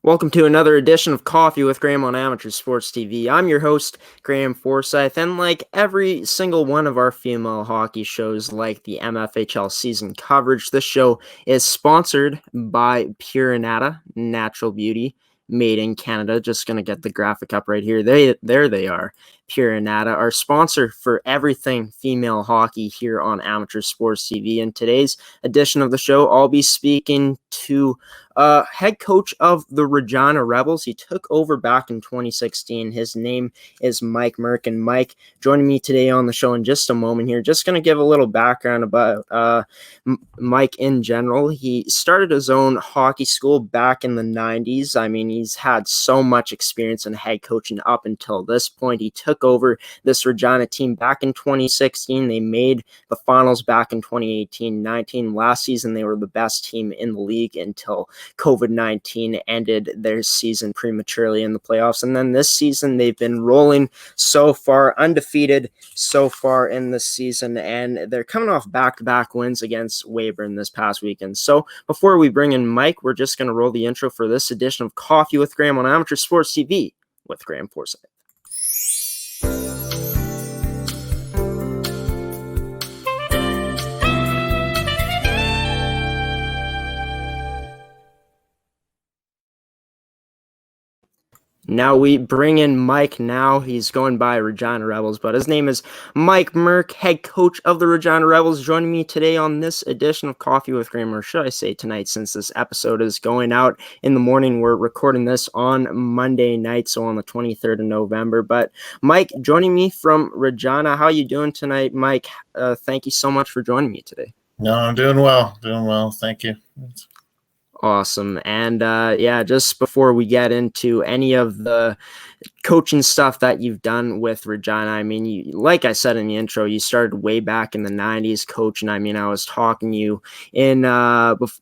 Welcome to another edition of Coffee with Graeme on Amateur Sports TV. I'm your host, Graeme Forsyth, and like every single one of our female hockey shows, like the MFHL season coverage, this show is sponsored by Pure Anada, Natural Beauty, made in Canada. Just going to get the graphic up right here. There they are. Pure Anada, our sponsor for everything female hockey here on Amateur Sports TV. In today's edition of the show, I'll be speaking to head coach of the Regina Rebels. He took over back in 2016. His name is Mike Merk. And Mike, joining me today on the show in just a moment here, just going to give a little background about Mike in general. He started his own hockey school back in the 90s. I mean, he's had so much experience in head coaching up until this point. He took over this Regina team back in 2016. They made the finals back in 2018-19. Last season, they were the best team in the league until COVID-19 ended their season prematurely in the playoffs. And then this season, they've been rolling so far, undefeated so far in the season, and they're coming off back-to-back wins against Weyburn this past weekend. So before we bring in Mike, we're just going to roll the intro for this edition of Coffee with Graeme on Amateur Sports TV with Graeme Forsyth. Now we bring in Mike now. He's going by Regina Rebels, but his name is Mike Merk, head coach of the Regina Rebels, joining me today on this edition of Coffee with Graeme, or should I say tonight, since this episode is going out in the morning. We're recording this on Monday night, so on the 23rd of November. But Mike, joining me from Regina, how are you doing tonight, Mike? Thank you so much for joining me today. No, I'm doing well. Thank you. Awesome. And just before we get into any of the coaching stuff that you've done with Regina, I mean, you, like I said in the intro, you started way back in the 90s coaching. I mean, I was talking to you in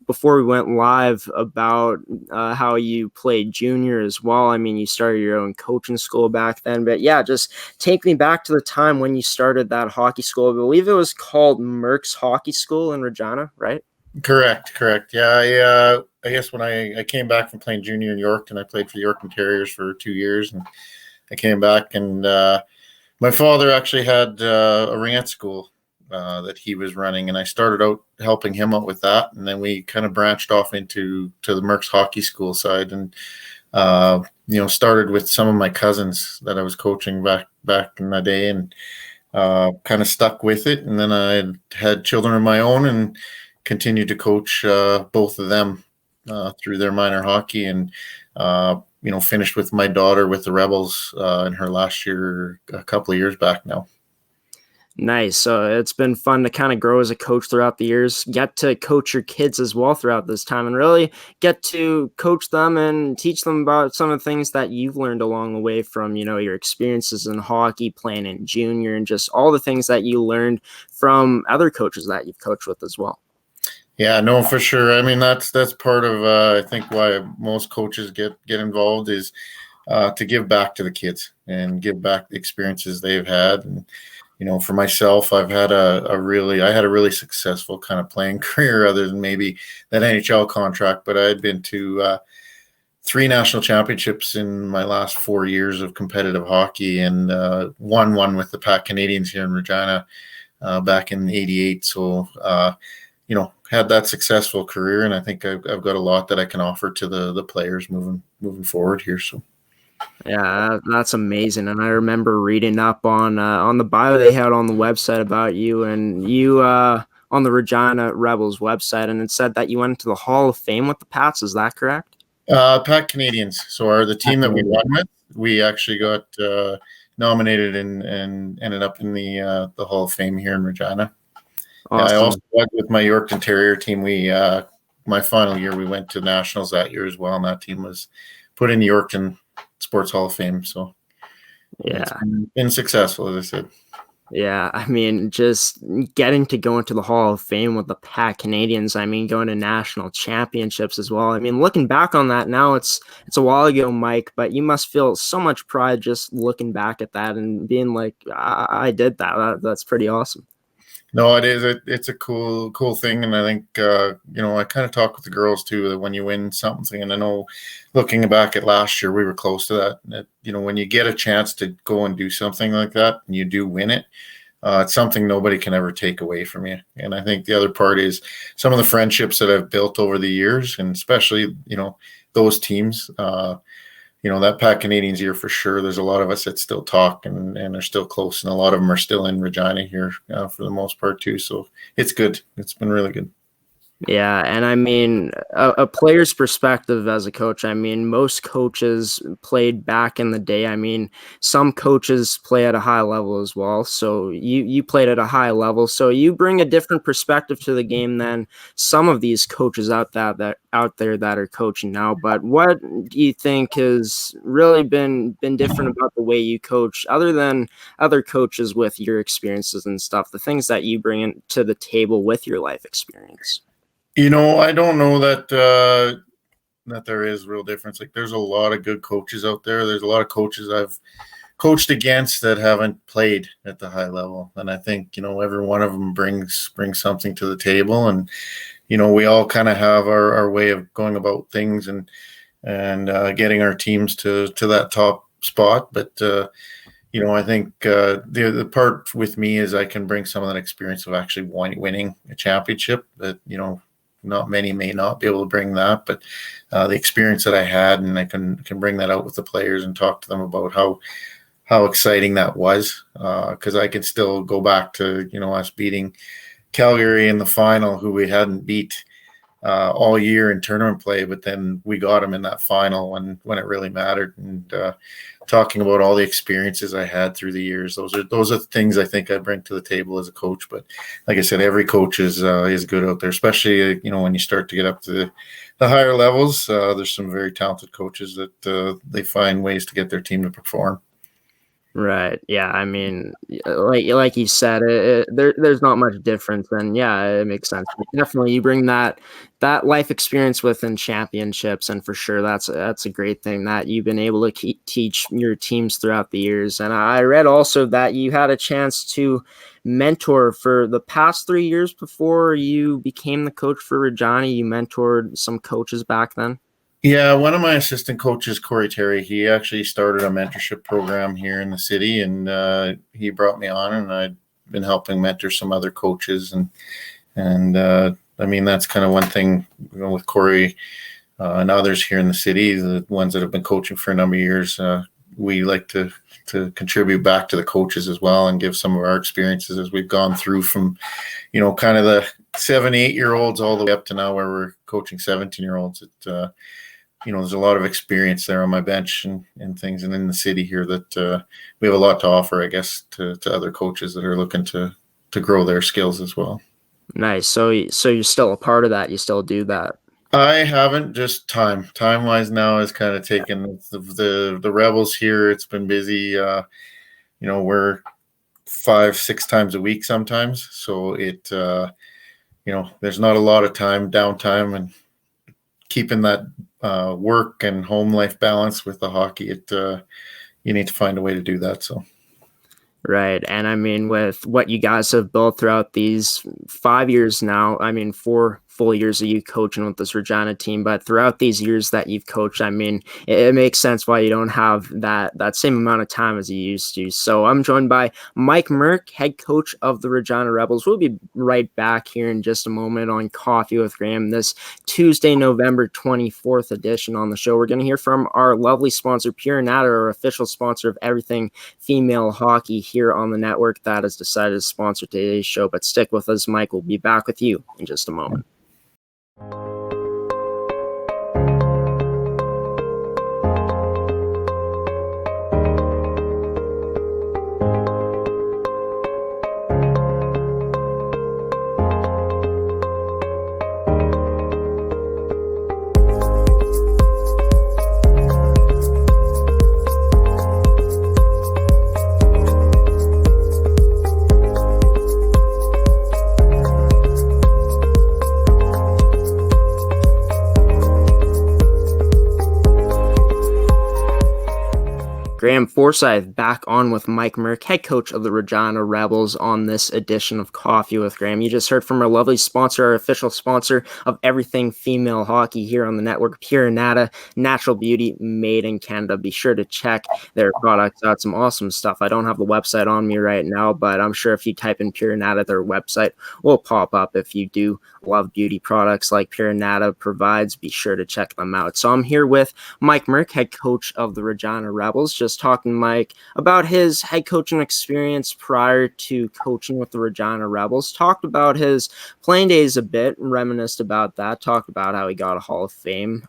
before we went live about how you played junior as well. I mean, you started your own coaching school back then. But yeah, just take me back to the time when you started that hockey school. I believe it was called Merk's Hockey School in Regina, right? Correct. Yeah, I guess when I came back from playing junior in York, and I played for the York Terriers for 2 years, and I came back, and my father actually had a ringette school that he was running, and I started out helping him out with that, and then we kind of branched off into the Merk's Hockey School side, and started with some of my cousins that I was coaching back in the day, and kind of stuck with it, and then I had children of my own and continued to coach both of them through their minor hockey, and finished with my daughter with the Rebels in her last year a couple of years back now. Nice. So it's been fun to kind of grow as a coach throughout the years, get to coach your kids as well throughout this time, and really get to coach them and teach them about some of the things that you've learned along the way from, your experiences in hockey, playing in junior, and just all the things that you learned from other coaches that you've coached with as well. Yeah, no, for sure. I mean, that's part of I think why most coaches get involved is to give back to the kids and give back the experiences they've had. And for myself, I had a really successful kind of playing career, other than maybe that NHL contract. But I had been to 3 national championships in my last 4 years of competitive hockey, and won one with the Pac Canadians here in Regina back in '88. So had that successful career, and I think I've got a lot that I can offer to the players moving forward here. So, yeah, that's amazing. And I remember reading up on the bio they had on the website about you, and you on the Regina Rebels website, and it said that you went to the Hall of Fame with the Pats. Is that correct? Pac Canadians. So the team that we won with, we actually got nominated and ended up in the Hall of Fame here in Regina. Awesome. Yeah, I also went with my York Terrier team. We my final year we went to nationals that year as well, and that team was put in the Yorkton Sports Hall of Fame. So yeah, it's been successful, as I said. Yeah, I mean, just getting to go into the Hall of Fame with the Pac Canadians. I mean, going to national championships as well. I mean, looking back on that now, it's a while ago, Mike, but you must feel so much pride just looking back at that and being like, I did that. That's pretty awesome. No, it is. It's a cool thing, and I think I kind of talk with the girls too. That when you win something, and I know, looking back at last year, we were close to that. When you get a chance to go and do something like that, and you do win it, it's something nobody can ever take away from you. And I think the other part is some of the friendships that I've built over the years, and especially those teams. That Pat Canadians year for sure. There's a lot of us that still talk and are still close, and a lot of them are still in Regina here for the most part too. So it's good. It's been really good. Yeah, and I mean, a player's perspective as a coach, I mean, most coaches played back in the day. I mean, some coaches play at a high level as well. So you played at a high level. So you bring a different perspective to the game than some of these coaches out there that are coaching now. But what do you think has really been different about the way you coach, other than other coaches with your experiences and stuff, the things that you bring to the table with your life experience? I don't know that there is real difference. Like, there's a lot of good coaches out there. There's a lot of coaches I've coached against that haven't played at the high level, and I think every one of them brings something to the table, and we all kind of have our way of going about things and getting our teams to that top spot. But I think the part with me is I can bring some of that experience of actually winning a championship that not many may not be able to bring that, but the experience that I had, and I can bring that out with the players and talk to them about how exciting that was, because I can still go back to us beating Calgary in the final, who we hadn't beat all year in tournament play, but then we got them in that final when it really mattered. And talking about all the experiences I had through the years, those are the things I think I bring to the table as a coach. But like I said, every coach is good out there, especially when you start to get up to the higher levels. There's some very talented coaches that they find ways to get their team to perform. Right. Yeah. I mean, like you said, there's not much difference, and yeah, it makes sense. Definitely, you bring that life experience within championships, and for sure, that's a great thing that you've been able to teach your teams throughout the years. And I read also that you had a chance to mentor for the past 3 years before you became the coach for Regina. You mentored some coaches back then. Yeah, one of my assistant coaches, Corey Terry, he actually started a mentorship program here in the city, and he brought me on, and I've been helping mentor some other coaches, and I mean, that's kind of one thing with Corey and others here in the city, the ones that have been coaching for a number of years. We like to contribute back to the coaches as well and give some of our experiences as we've gone through from, kind of the 7-8-year-olds all the way up to now where we're coaching 17-year-olds. There's a lot of experience there on my bench and things, and in the city here that we have a lot to offer, I guess, to other coaches that are looking to grow their skills as well. Nice. So you're still a part of that. You still do that. I haven't, just time-wise now is kind of taken the Rebels here. It's been busy. We're 5-6 times a week sometimes. So there's not a lot of downtime, and keeping that work and home life balance with the hockey, you need to find a way to do that. So. Right. And I mean, with what you guys have built throughout these 5 years now, I mean, 4 full years of you coaching with this Regina team, but throughout these years that you've coached, I mean, it makes sense why you don't have that same amount of time as you used to. So I'm joined by Mike Merk, head coach of the Regina Rebels. We'll be right back here in just a moment on Coffee with Graeme, this Tuesday, November 24th edition. On the show, we're going to hear from our lovely sponsor, Pure Anada, our official sponsor of everything female hockey here on the network, that has decided to sponsor today's show. But stick with us, Mike. We'll be back with you in just a moment. Graeme Forsyth back on with Mike Merk, head coach of the Regina Rebels, on this edition of Coffee with Graeme. You just heard from our lovely sponsor, our official sponsor of everything female hockey here on the network, Pure Anada, natural beauty made in Canada. Be sure to check their products out. Some awesome stuff. I don't have the website on me right now, but I'm sure if you type in Pure Anada, their website will pop up. If you do love beauty products like Pure Anada provides, be sure to check them out. So I'm here with Mike Merk, head coach of the Regina Rebels. Just talking to Mike about his head coaching experience prior to coaching with the Regina Rebels. Talked about his playing days a bit, reminisced about that. Talked about how he got a Hall of Fame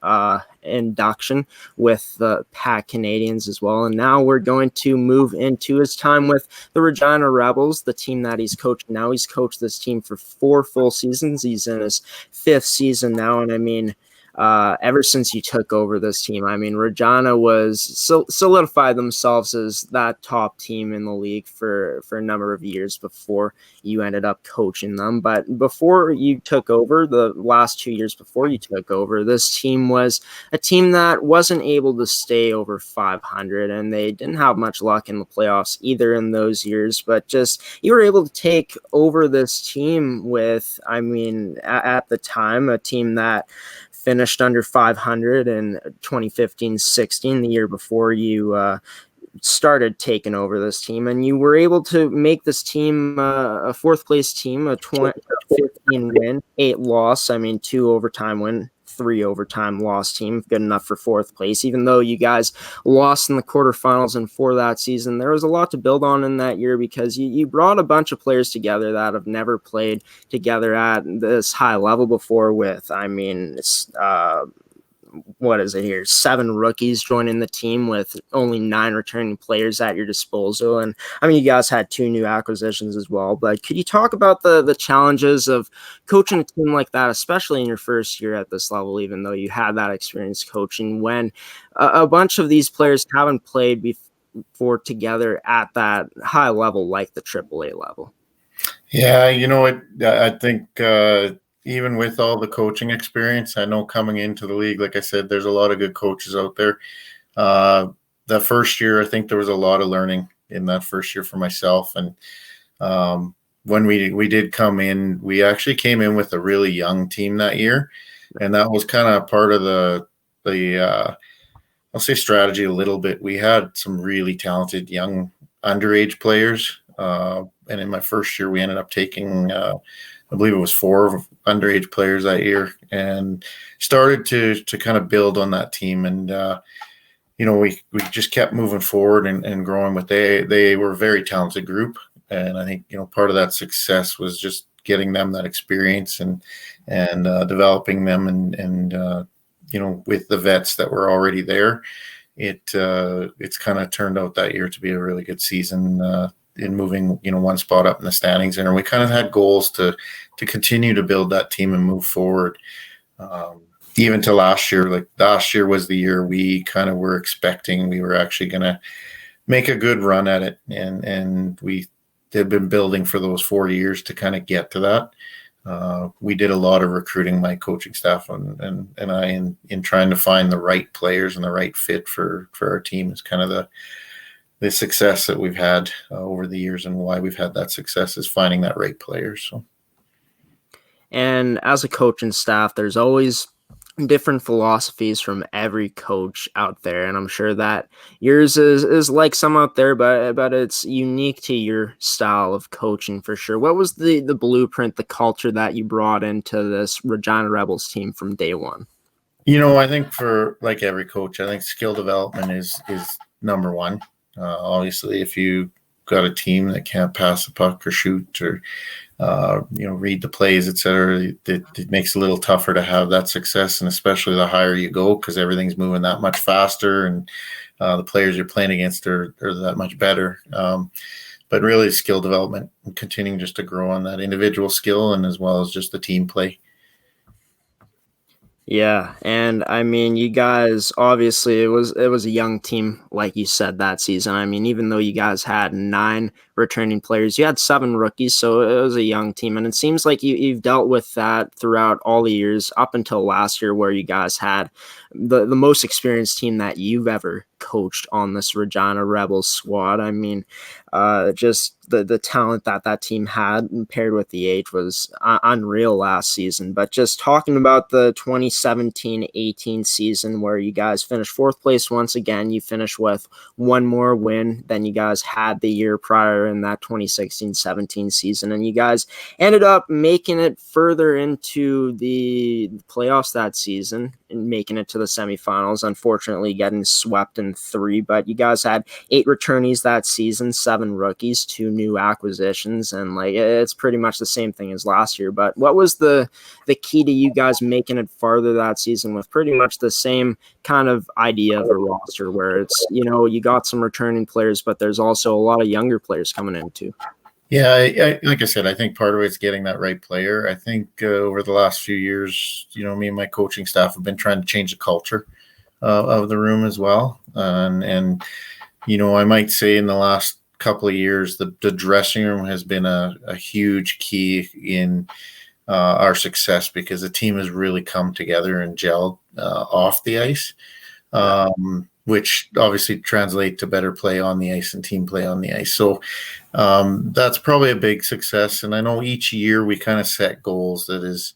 induction with the Pack Canadians as well. And now we're going to move into his time with the Regina Rebels, the team that he's coaching now. He's coached this team for 4 full seasons. He's in his 5th season now. And I mean, ever since you took over this team, I mean, Regina was solidified themselves as that top team in the league for a number of years before you ended up coaching them. But before you took over, the last 2 years before you took over, this team was a team that wasn't able to stay over 500, and they didn't have much luck in the playoffs either in those years. But just you were able to take over this team with, I mean, at the time, a team that finished under 500 in 2015-16, the year before you started taking over this team, and you were able to make this team a 4th place team, a 15 win, 8 loss. I mean, 2 overtime win, 3 overtime loss team, good enough for 4th place, even though you guys lost in the quarterfinals. And for that season, there was a lot to build on in that year because you brought a bunch of players together that have never played together at this high level before with, I mean, what is it here? 7 rookies joining the team with only 9 returning players at your disposal. And I mean, you guys had 2 new acquisitions as well, but could you talk about the challenges of coaching a team like that, especially in your first year at this level, even though you had that experience coaching, when a bunch of these players haven't played before together at that high level, like the AAA level? Yeah, you know what? I think even with all the coaching experience, I know coming into the league, like I said, there's a lot of good coaches out there. The first year, I think there was a lot of learning in that first year for myself. And when we did come in, we actually came in with a really young team that year. And that was kind of part of the I'll say strategy a little bit. We had some really talented young underage players. And in my first year, we ended up taking I believe it was 4 underage players that year, and started to kind of build on that team. And, you know, we just kept moving forward and growing. But they were a very talented group. And I think, you know, part of that success was just getting them that experience and developing them. And you know, with the vets that were already there, it's kind of turned out that year to be a really good season in moving, you know, one spot up in the standings. And we kind of had goals to continue to build that team and move forward. Even to last year, like last year was the year we kind of were expecting we were actually going to make a good run at it. And we had been building for those 4 years to kind of get to that. We did a lot of recruiting, my coaching staff and I, in trying to find the right players and the right fit for our team. Is kind of the success that we've had over the years, and why we've had that success is finding that right player. So, and as a coaching staff, there's always different philosophies from every coach out there, and I'm sure that yours is like some out there, but it's unique to your style of coaching for sure. What was the blueprint, the culture that you brought into this Regina Rebels team from day one? You know, I think for like every coach, I think skill development is number one. Obviously, if you got a team that can't pass the puck or shoot or you know, read the plays, etc., it makes it a little tougher to have that success. And especially the higher you go, because everything's moving that much faster, and the players you're playing against are that much better. But really, skill development and continuing just to grow on that individual skill, and as well as just the team play. Yeah, and I mean, you guys, obviously it was a young team, like you said, that season. I mean, even though you guys had 9 returning players, you had 7 rookies, so it was a young team. And it seems like you've dealt with that throughout all the years up until last year, where you guys had the most experienced team that you've ever coached on this Regina Rebels squad. I mean, just the talent that team had paired with the age was unreal last season. But just talking about the 2017-18 season where you guys finished fourth place once again, you finished with one more win than you guys had the year prior in that 2016-17 season. And you guys ended up making it further into the playoffs that season and making it to the semifinals, unfortunately getting swept in 3. But you guys had 8 returnees that season, 7 rookies, 2 new acquisitions, and like it's pretty much the same thing as last year. But what was the key to you guys making it farther that season with pretty much the same kind of idea of a roster where it's, you got some returning players, but there's also a lot of younger players coming in too? Yeah, like I said, I think part of it's getting that right player. I think over the last few years, me and my coaching staff have been trying to change the culture of the room as well. And I might say in the last couple of years, the dressing room has been a huge key in our success because the team has really come together and gelled off the ice, which obviously translate to better play on the ice and team play on the ice. So that's probably a big success. And I know each year we kind of set goals that is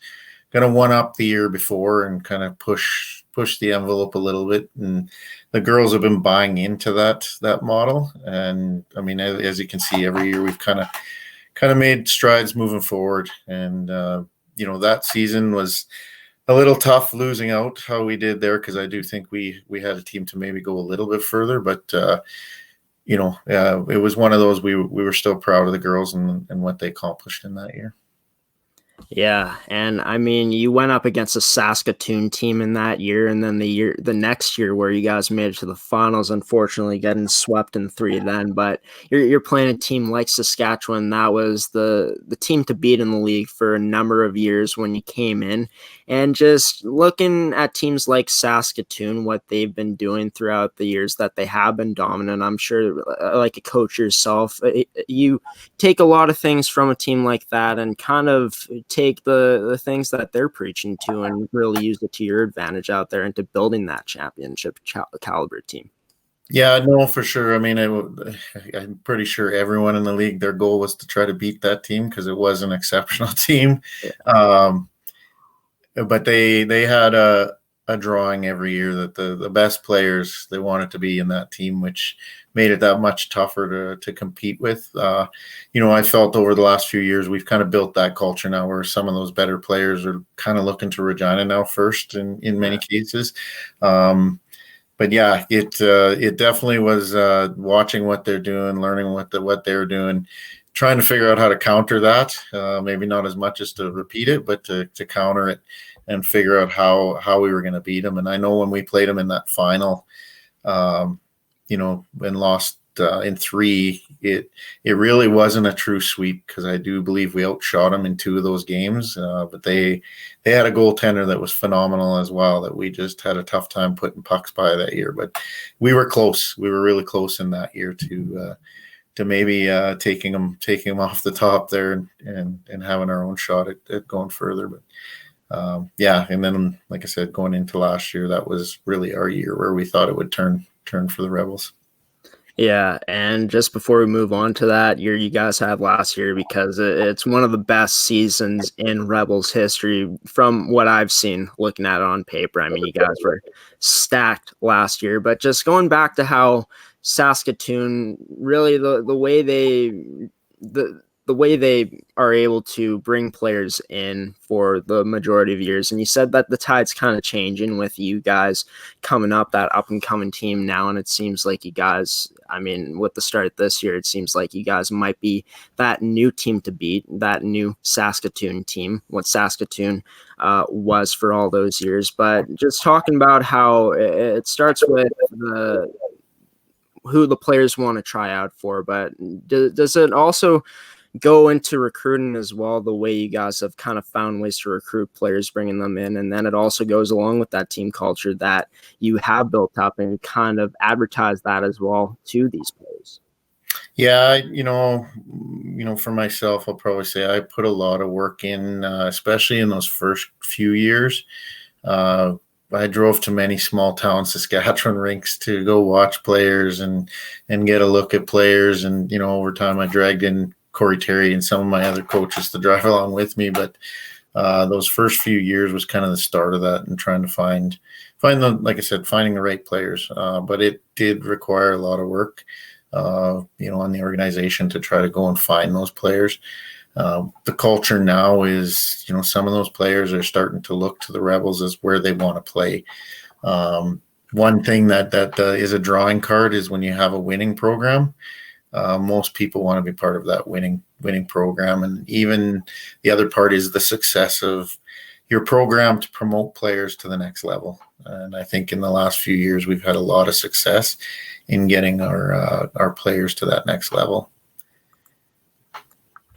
going to one up the year before and kind of push the envelope a little bit. And the girls have been buying into that model. And I mean, as you can see, every year we've kind of made strides moving forward. And that season was a little tough losing out how we did there, because I do think we had a team to maybe go a little bit further, but it was one of those we were still proud of the girls and what they accomplished in that year. Yeah, and I mean, you went up against a Saskatoon team in that year, and then the next year where you guys made it to the finals, unfortunately getting swept in 3 then. But you're playing a team like Saskatchewan. That was the team to beat in the league for a number of years when you came in. And just looking at teams like Saskatoon, what they've been doing throughout the years that they have been dominant, I'm sure, like a coach yourself, you take a lot of things from a team like that and kind of take the things that they're preaching to and really use it to your advantage out there into building that championship caliber team. Yeah, no, for sure. I mean, I'm pretty sure everyone in the league, their goal was to try to beat that team because it was an exceptional team. Yeah. But they had a drawing every year that the best players, they wanted to be in that team, which made it that much tougher to compete with. I felt over the last few years, we've kind of built that culture now where some of those better players are kind of looking to Regina now first in many cases. But yeah, it definitely was watching what they're doing, learning what they're doing, trying to figure out how to counter that. Maybe not as much as to repeat it, but to counter it and figure out how we were going to beat them. And I know when we played them in that final, and lost in 3, it really wasn't a true sweep because I do believe we outshot them in 2 of those games. But they had a goaltender that was phenomenal as well that we just had a tough time putting pucks by that year. But we were close. We were really close in that year to maybe taking them off the top there and having our own shot at going further. But and then like I said, going into last year, that was really our year where we thought it would turn for the Rebels. Yeah, and just before we move on to that year you guys had last year, because it's one of the best seasons in Rebels history from what I've seen looking at it on paper. I mean, you guys were stacked last year, but just going back to how Saskatoon really the way they are able to bring players in for the majority of years. And you said that the tide's kind of changing with you guys coming up, that up and coming team now. And it seems like you guys, I mean, with the start of this year, it seems like you guys might be that new team to beat, that new Saskatoon team, what Saskatoon was for all those years. But just talking about how it starts with who the players want to try out for, but does it also go into recruiting as well, the way you guys have kind of found ways to recruit players, bringing them in, and then it also goes along with that team culture that you have built up and kind of advertise that as well to these players? Yeah, for myself, I'll probably say I put a lot of work in, especially in those first few years. I drove to many small town Saskatchewan rinks to go watch players and get a look at players. And, over time I dragged in Corey Terry and some of my other coaches to drive along with me. But those first few years was kind of the start of that, and trying to find the, like I said, finding the right players. But it did require a lot of work, on the organization to try to go and find those players. The culture now is, some of those players are starting to look to the Rebels as where they want to play. One thing that is a drawing card is when you have a winning program. Most people want to be part of that winning program, and even the other part is the success of your program to promote players to the next level. And I think in the last few years we've had a lot of success in getting our players to that next level.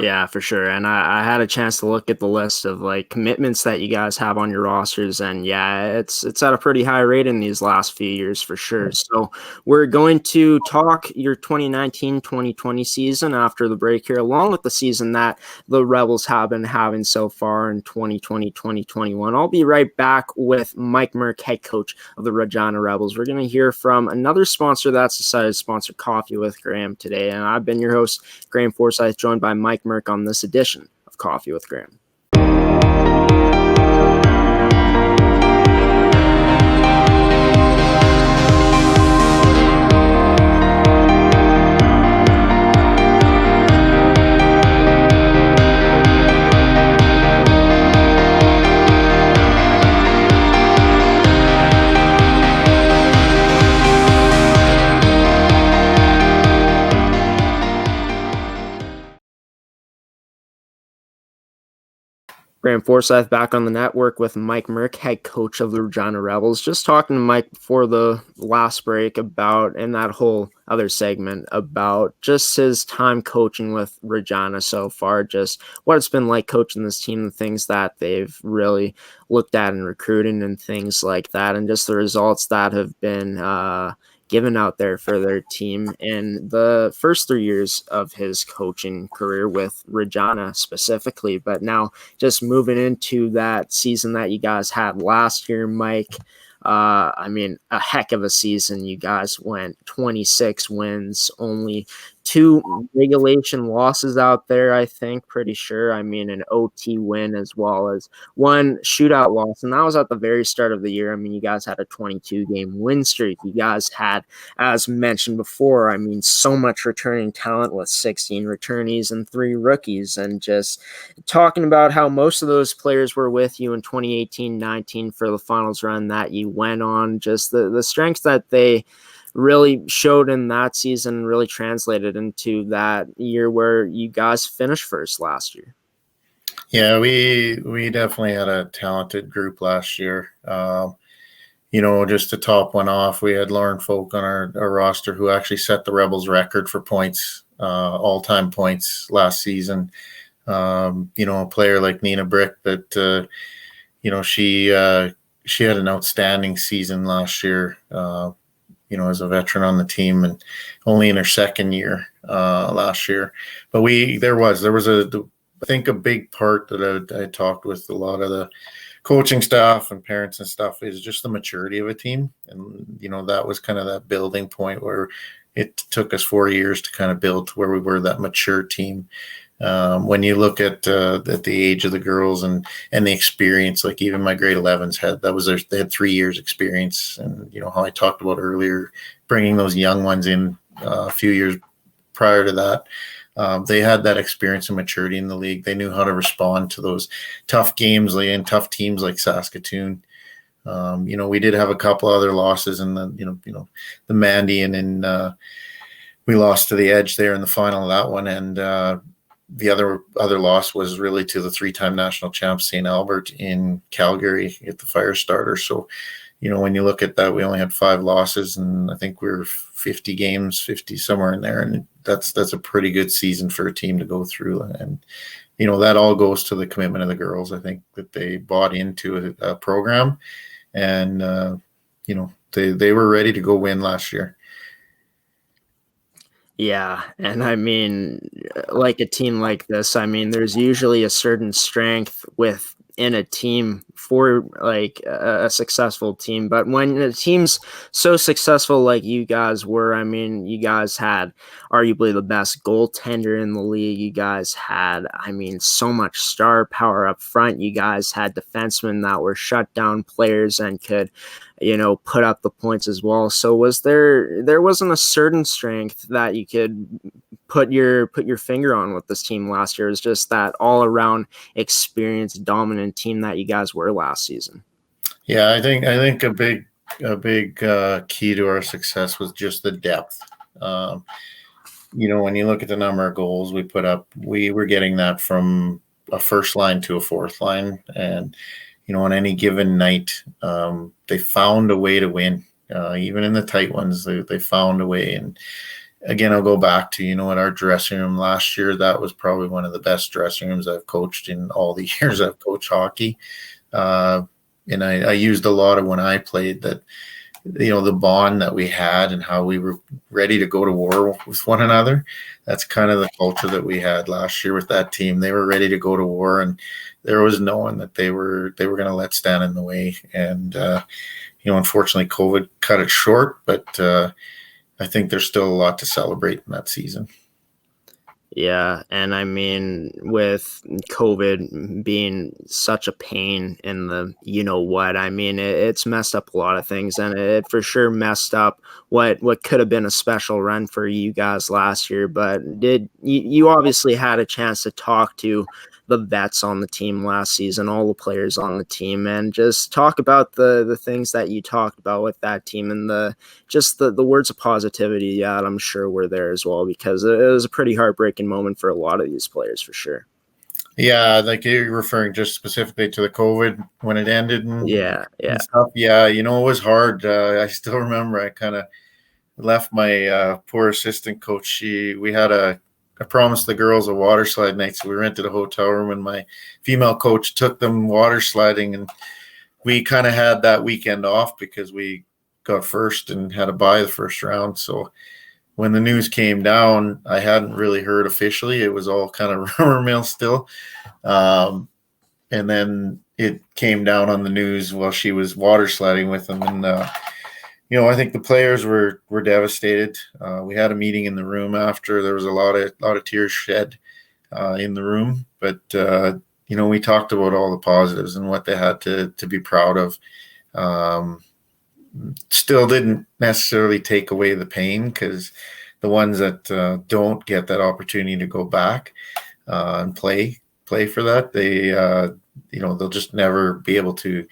Yeah, for sure. And I had a chance to look at the list of like commitments that you guys have on your rosters. And yeah, it's at a pretty high rate in these last few years for sure. So we're going to talk your 2019-2020 season after the break here, along with the season that the Rebels have been having so far in 2020-2021. I'll be right back with Mike Merk, head coach of the Regina Rebels. We're going to hear from another sponsor that's decided to sponsor Coffee with Graeme today. And I've been your host, Graeme Forsyth, joined by Mike Merk on this edition of Coffee with Graeme. Graeme Forsyth back on the network with Mike Merk, head coach of the Regina Rebels. Just talking to Mike before the last break about, in that whole other segment, about just his time coaching with Regina so far, just what it's been like coaching this team, the things that they've really looked at in recruiting and things like that, and just the results that have been given out there for their team in the first 3 years of his coaching career with Regina specifically. But now just moving into that season that you guys had last year, Mike, I mean, a heck of a season. You guys went 26 wins, only 2 regulation losses out there, I think, pretty sure. I mean, an OT win as well as 1 shootout loss, and that was at the very start of the year. I mean, you guys had a 22-game win streak. You guys had, as mentioned before, I mean, so much returning talent with 16 returnees and 3 rookies, and just talking about how most of those players were with you in 2018-19 for the finals run that you went on, just the strengths that they really showed in that season really translated into that year where you guys finished first last year. Yeah, we definitely had a talented group last year. Just to top one off, we had Lauren Folk on our roster who actually set the Rebels record for points, all-time points last season. A player like Nina Brick that, she had an outstanding season last year, as a veteran on the team, and only in her second year last year. But there was I think a big part that I talked with a lot of the coaching staff and parents and stuff is just the maturity of a team. And, that was kind of that building point where it took us 4 years to kind of build to where we were that mature team. When you look at the age of the girls and the experience, like even my grade 11s they had 3 years experience. And, how I talked about earlier, bringing those young ones in a few years prior to that, they had that experience and maturity in the league. They knew how to respond to those tough games and tough teams like Saskatoon. We did have a couple other losses in the Mandy, and then we lost to the Edge there in the final of that one. And the other loss was really to the 3-time national champ St. Albert in Calgary at the Fire Starter. So, when you look at that, we only had 5 losses, and I think we were 50 games, 50 somewhere in there. And that's a pretty good season for a team to go through. And, that all goes to the commitment of the girls. I think that they bought into a program, and, they were ready to go win last year. Yeah, and I mean, like a team like this, I mean, there's usually a certain strength in a team for like a successful team. But when a team's so successful like you guys were, I mean, you guys had arguably the best goaltender in the league. You guys had, I mean, so much star power up front. You guys had defensemen that were shutdown players and could, put up the points as well. So there wasn't a certain strength that you could put your finger on with this team last year. It was just that all around experienced, dominant team that you guys were last season. Yeah, I think a big key to our success was just the depth. When you look at the number of goals we put up, we were getting that from a first line to a fourth line, and on any given night, they found a way to win. Even in the tight ones, they found a way. And again, I'll go back to, at our dressing room last year, that was probably one of the best dressing rooms I've coached in all the years I've coached hockey. And I used a lot of when I played that, the bond that we had and how we were ready to go to war with one another. That's kind of the culture that we had last year with that team. They were ready to go to war, and there was no one that they were going to let stand in the way. And, unfortunately COVID cut it short, but I think there's still a lot to celebrate in that season. Yeah, and I mean, with COVID being such a pain in the I mean, it's messed up a lot of things, and it for sure messed up what could have been a special run for you guys last year. But you obviously had a chance to talk to the vets on the team last season, all the players on the team, and just talk about the things that you talked about with that team and the words of positivity that I'm sure were there as well, because it was a pretty heartbreaking moment for a lot of these players for sure. Yeah, like you're referring just specifically to the COVID when it ended and stuff. Yeah, it was hard. I still remember I kind of left my poor assistant coach. I promised the girls a water slide night, so we rented a hotel room, and my female coach took them water sliding, and we kind of had that weekend off because we got first and had to buy the first round. So when the news came down, I hadn't really heard officially. It was all kind of rumor mill still. And then it came down on the news while she was water sliding with them. And, I think the players were devastated. We had a meeting in the room after. There was a lot of tears shed in the room. But, we talked about all the positives and what they had to be proud of. Still didn't necessarily take away the pain, because the ones that don't get that opportunity to go back and play for that, they'll just never be able to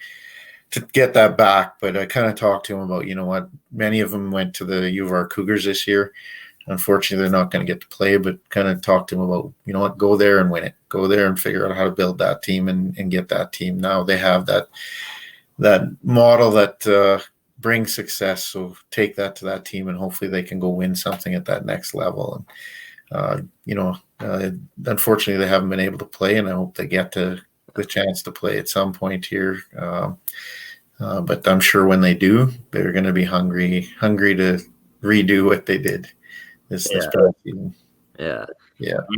get that back. But I kind of talked to them about, many of them went to the U of R Cougars this year. Unfortunately, they're not going to get to play, but kind of talked to them about, go there and win it. Go there and figure out how to build that team and get that team. Now they have that model that brings success. So take that to that team, and hopefully they can go win something at that next level. And, unfortunately, they haven't been able to play, and I hope they get the chance to play at some point here. But I'm sure when they do, they're going to be hungry to redo what they did this past season. Yeah.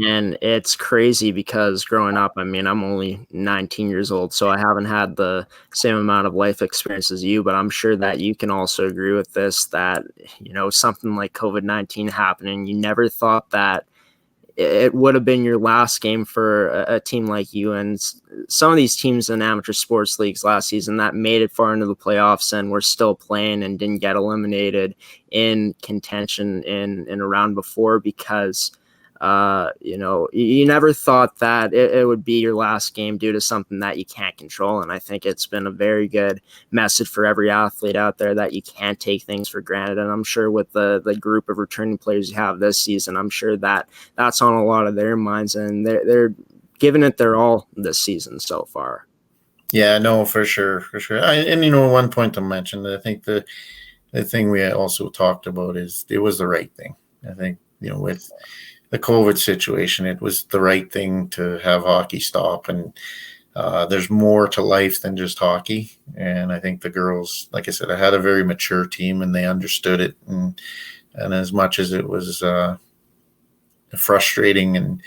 And it's crazy because growing up, I mean, I'm only 19 years old, so I haven't had the same amount of life experience as you, but I'm sure that you can also agree with this, that, something like COVID-19 happening, you never thought that it would have been your last game for a team like you. And some of these teams in amateur sports leagues last season that made it far into the playoffs and were still playing and didn't get eliminated in contention in a round before, because you never thought that it would be your last game due to something that you can't control. And I think it's been a very good message for every athlete out there that you can't take things for granted. And I'm sure with the group of returning players you have this season, I'm sure that that's on a lot of their minds, and they're giving it their all this season so far. Yeah, no, for sure. One point to mention, I think the thing we also talked about is it was the right thing. I think, with the COVID situation, it was the right thing to have hockey stop. And there's more to life than just hockey. And I think the girls, like I said, I had a very mature team, and they understood it. And as much as it was frustrating and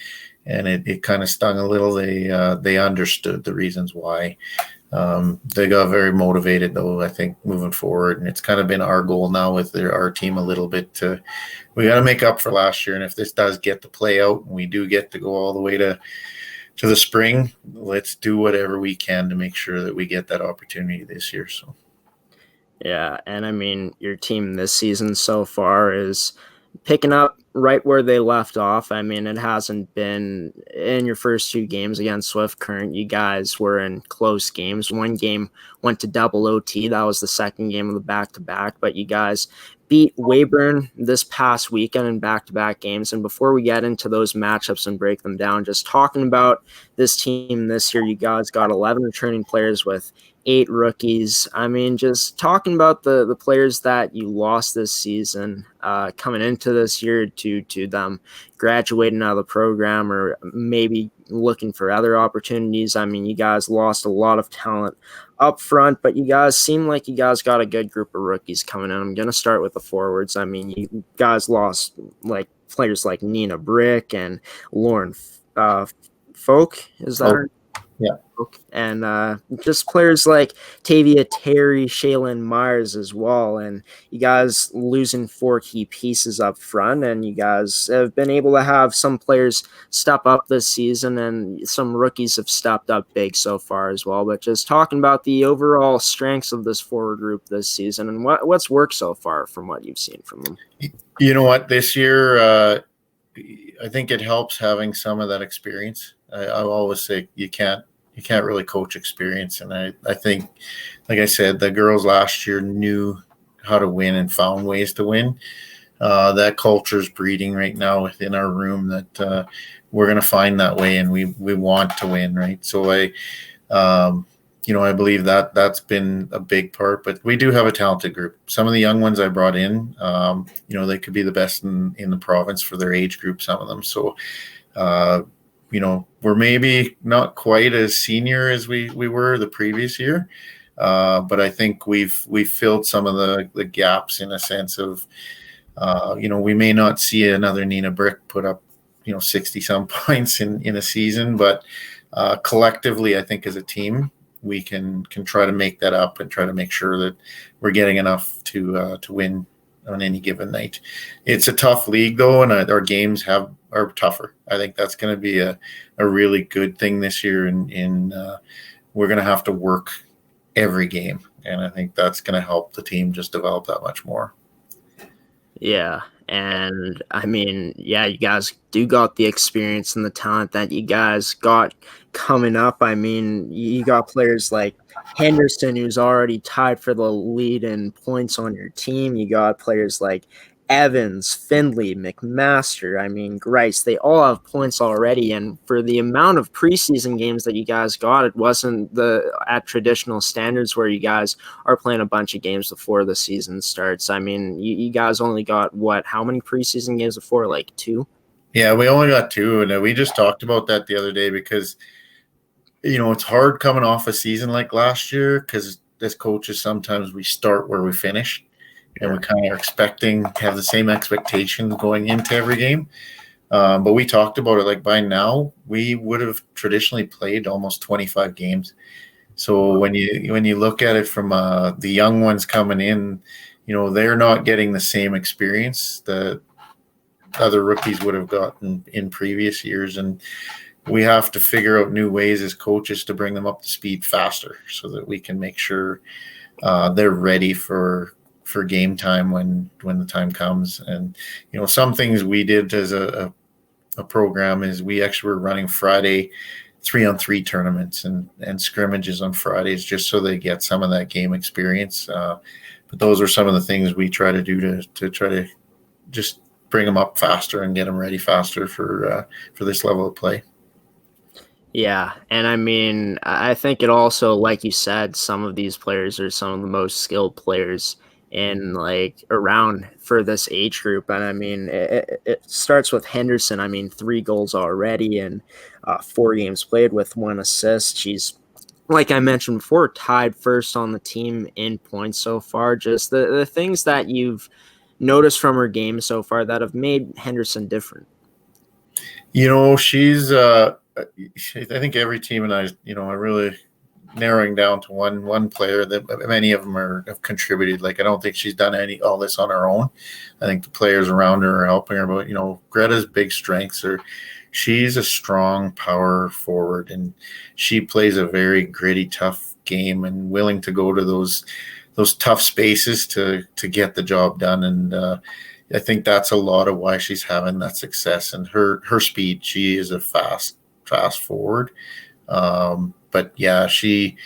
and it kind of stung a little. They understood the reasons why. They got very motivated, though, I think, moving forward. And it's kind of been our goal now with our team a little bit we got to make up for last year. And if this does get to play out and we do get to go all the way to the spring, let's do whatever we can to make sure that we get that opportunity this year. So. Yeah, and I mean, your team this season so far is picking up right where they left off. I mean, it hasn't been in your first 2 games against Swift Current. You guys were in close games. One game went to double OT. That was the second game of the back-to-back, but you guys beat Weyburn this past weekend in back-to-back games. And before we get into those matchups and break them down, just talking about this team this year, you guys got 11 returning players with 8 rookies. I mean, just talking about the players that you lost this season, coming into this year to them graduating out of the program or maybe looking for other opportunities. I mean, you guys lost a lot of talent up front, but you guys seem like you guys got a good group of rookies coming in. I'm going to start with the forwards. I mean, you guys lost like players like Nina Brick and Lauren Folk. Is that her? Yeah. And just players like Tavia Terry, Shaylin Myers as well. And you guys losing 4 key pieces up front, and you guys have been able to have some players step up this season, and some rookies have stepped up big so far as well. But just talking about the overall strengths of this forward group this season, and what's worked so far from what you've seen from them. You know what, this year, I think it helps having some of that experience. I always say you can't really coach experience. And I think, like I said, the girls last year knew how to win and found ways to win. That culture is breeding right now within our room that we're going to find that way, and we want to win, right? So I believe that's been a big part, but we do have a talented group. Some of the young ones I brought in, they could be the best in the province for their age group, some of them. So, we're maybe not quite as senior as we were the previous year, but I think we've filled some of the gaps in a sense of, we may not see another Nina Brick put up, 60 some points in a season, but collectively, I think as a team, we can try to make that up and try to make sure that we're getting enough to win on any given night. It's a tough league though, and our games are tougher. I think that's going to be a really good thing this year, and we're going to have to work every game, and I think that's going to help the team just develop that much more. Yeah, and I mean, yeah, you guys do got the experience and the talent that you guys got coming up. I mean, you got players like Henderson, who's already tied for the lead in points on your team. You got players like Evans, Findlay, McMaster, I mean, Grice, they all have points already. And for the amount of preseason games that you guys got, it wasn't at traditional standards where you guys are playing a bunch of games before the season starts. I mean, you guys only got how many preseason games before? Like 2? Yeah, we only got 2. And we just talked about that the other day because, it's hard coming off a season like last year because as coaches, sometimes we start where we finish. And we kind of are expecting to have the same expectations going into every game. But we talked about it, like by now, we would have traditionally played almost 25 games. So when you look at it from the young ones coming in, they're not getting the same experience that other rookies would have gotten in previous years. And we have to figure out new ways as coaches to bring them up to speed faster so that we can make sure they're ready for game time when the time comes. And some things we did as a program is we actually were running Friday 3-on-3 tournaments and scrimmages on Fridays just so they get some of that game experience. But those are some of the things we try to do to try to just bring them up faster and get them ready faster for this level of play. Yeah, and I mean, I think it also, like you said, some of these players are some of the most skilled players in around for this age group. And I mean, it starts with Henderson. I mean, 3 goals already and 4 games played with 1 assist. She's, like I mentioned before, tied first on the team in points so far. Just the things that you've noticed from her game so far that have made Henderson different. She's I think every team and I, are really narrowing down to one player that many of them have contributed. Like, I don't think she's done all this on her own. I think the players around her are helping her. But Greta's big strengths are she's a strong power forward, and she plays a very gritty, tough game, and willing to go to those tough spaces to get the job done. And I think that's a lot of why she's having that success. And her speed, she is a fast forward. But yeah, she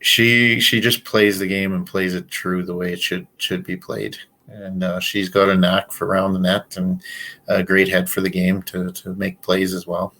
just plays the game and plays it true the way it should be played. And she's got a knack for around the net and a great head for the game to make plays as well.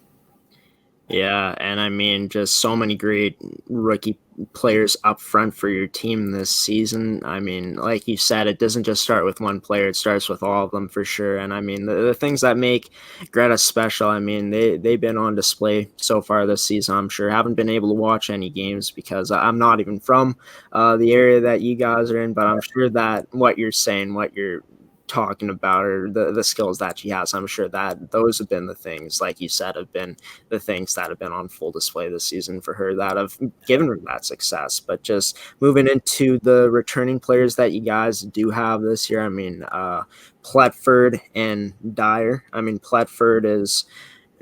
Yeah, and I mean, just so many great rookie players up front for your team this season. I mean, like you said, it doesn't just start with one player, it starts with all of them for sure. And I mean, the things that make Greta special, I mean, they've been on display so far this season. I'm sure haven't been able to watch any games because I'm not even from the area that you guys are in, but I'm sure that what you're saying, what you're talking about, or the skills that she has, I'm sure that those have been the things, like you said, have been the things that have been on full display this season for her that have given her that success. But just moving into the returning players that you guys do have this year, I mean, Pletford and Dyer. I mean, Pletford is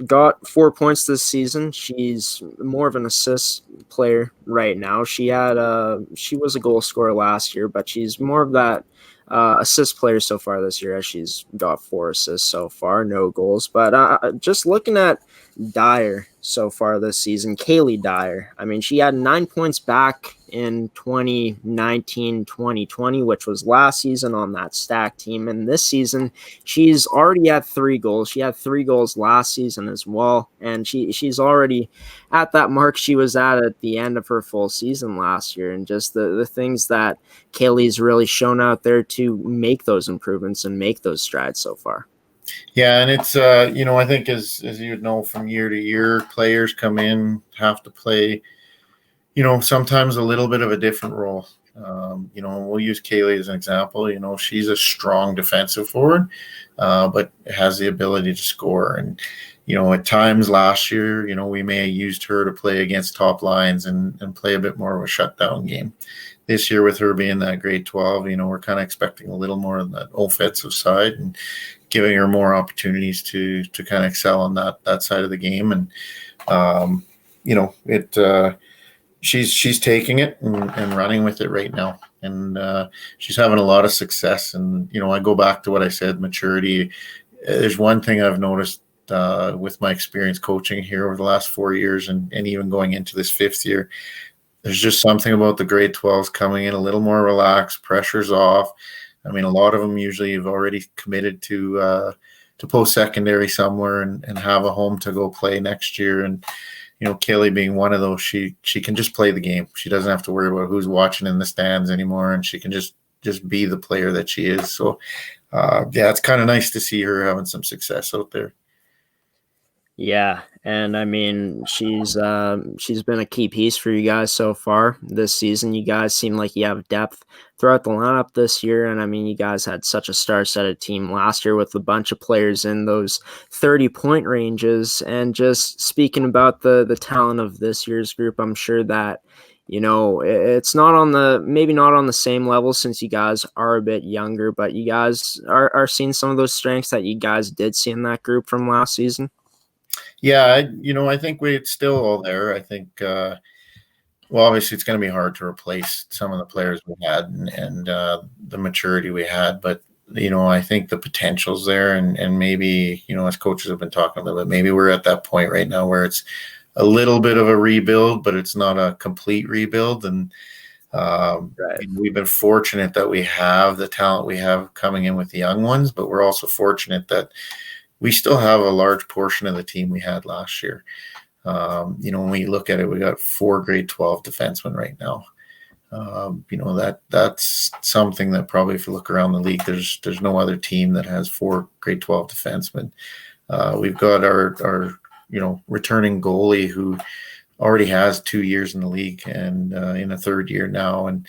got 4 points this season. She's more of an assist player right now. She was a goal scorer last year, but she's more of that assist player so far this year, as she's got 4 assists so far, no goals. But just looking at Dyer so far this season, Kaylee Dyer, I mean, she had 9 points back in 2019-2020, which was last season on that stack team. And this season, she's already at 3 goals. She had 3 goals last season as well. And she's already at that mark she was at the end of her full season last year. And just the things that Kaylee's really shown out there to make those improvements and make those strides so far. Yeah, and it's I think as you know, from year to year, players come in, have to play, sometimes a little bit of a different role. We'll use Kaylee as an example. She's a strong defensive forward, but has the ability to score. And at times last year, we may have used her to play against top lines and play a bit more of a shutdown game. This year, with her being that grade 12, we're kind of expecting a little more on that offensive side and giving her more opportunities to kind of excel on that side of the game. And she's taking it and running with it right now, and she's having a lot of success. And I go back to what I said, maturity. There's one thing I've noticed with my experience coaching here over the last 4 years, and even going into this 5th year. There's just something about the grade 12s coming in a little more relaxed, pressure's off. I mean, a lot of them usually have already committed to post-secondary somewhere and have a home to go play next year. And, Kaylee being one of those, she can just play the game. She doesn't have to worry about who's watching in the stands anymore, and she can just be the player that she is. So, it's kind of nice to see her having some success out there. Yeah, and I mean, she's been a key piece for you guys so far this season. You guys seem like you have depth throughout the lineup this year, and I mean, you guys had such a star-studded team last year with a bunch of players in those 30-point ranges. And just speaking about the talent of this year's group, I'm sure that it's maybe not on the same level since you guys are a bit younger, but you guys are seeing some of those strengths that you guys did see in that group from last season. Yeah, I think it's still all there. I think, obviously it's going to be hard to replace some of the players we had and the maturity we had. But, I think the potential's there. And maybe, as coaches have been talking a little bit, maybe we're at that point right now where it's a little bit of a rebuild, but it's not a complete rebuild. And right. We've been fortunate that we have the talent we have coming in with the young ones, but we're also fortunate that we still have a large portion of the team we had last year. When we look at it, we got 4 grade 12 defensemen right now. That's something that probably, if you look around the league, there's no other team that has 4 grade 12 defensemen. We've got our returning goalie who already has 2 years in the league and in a 3rd year now. And,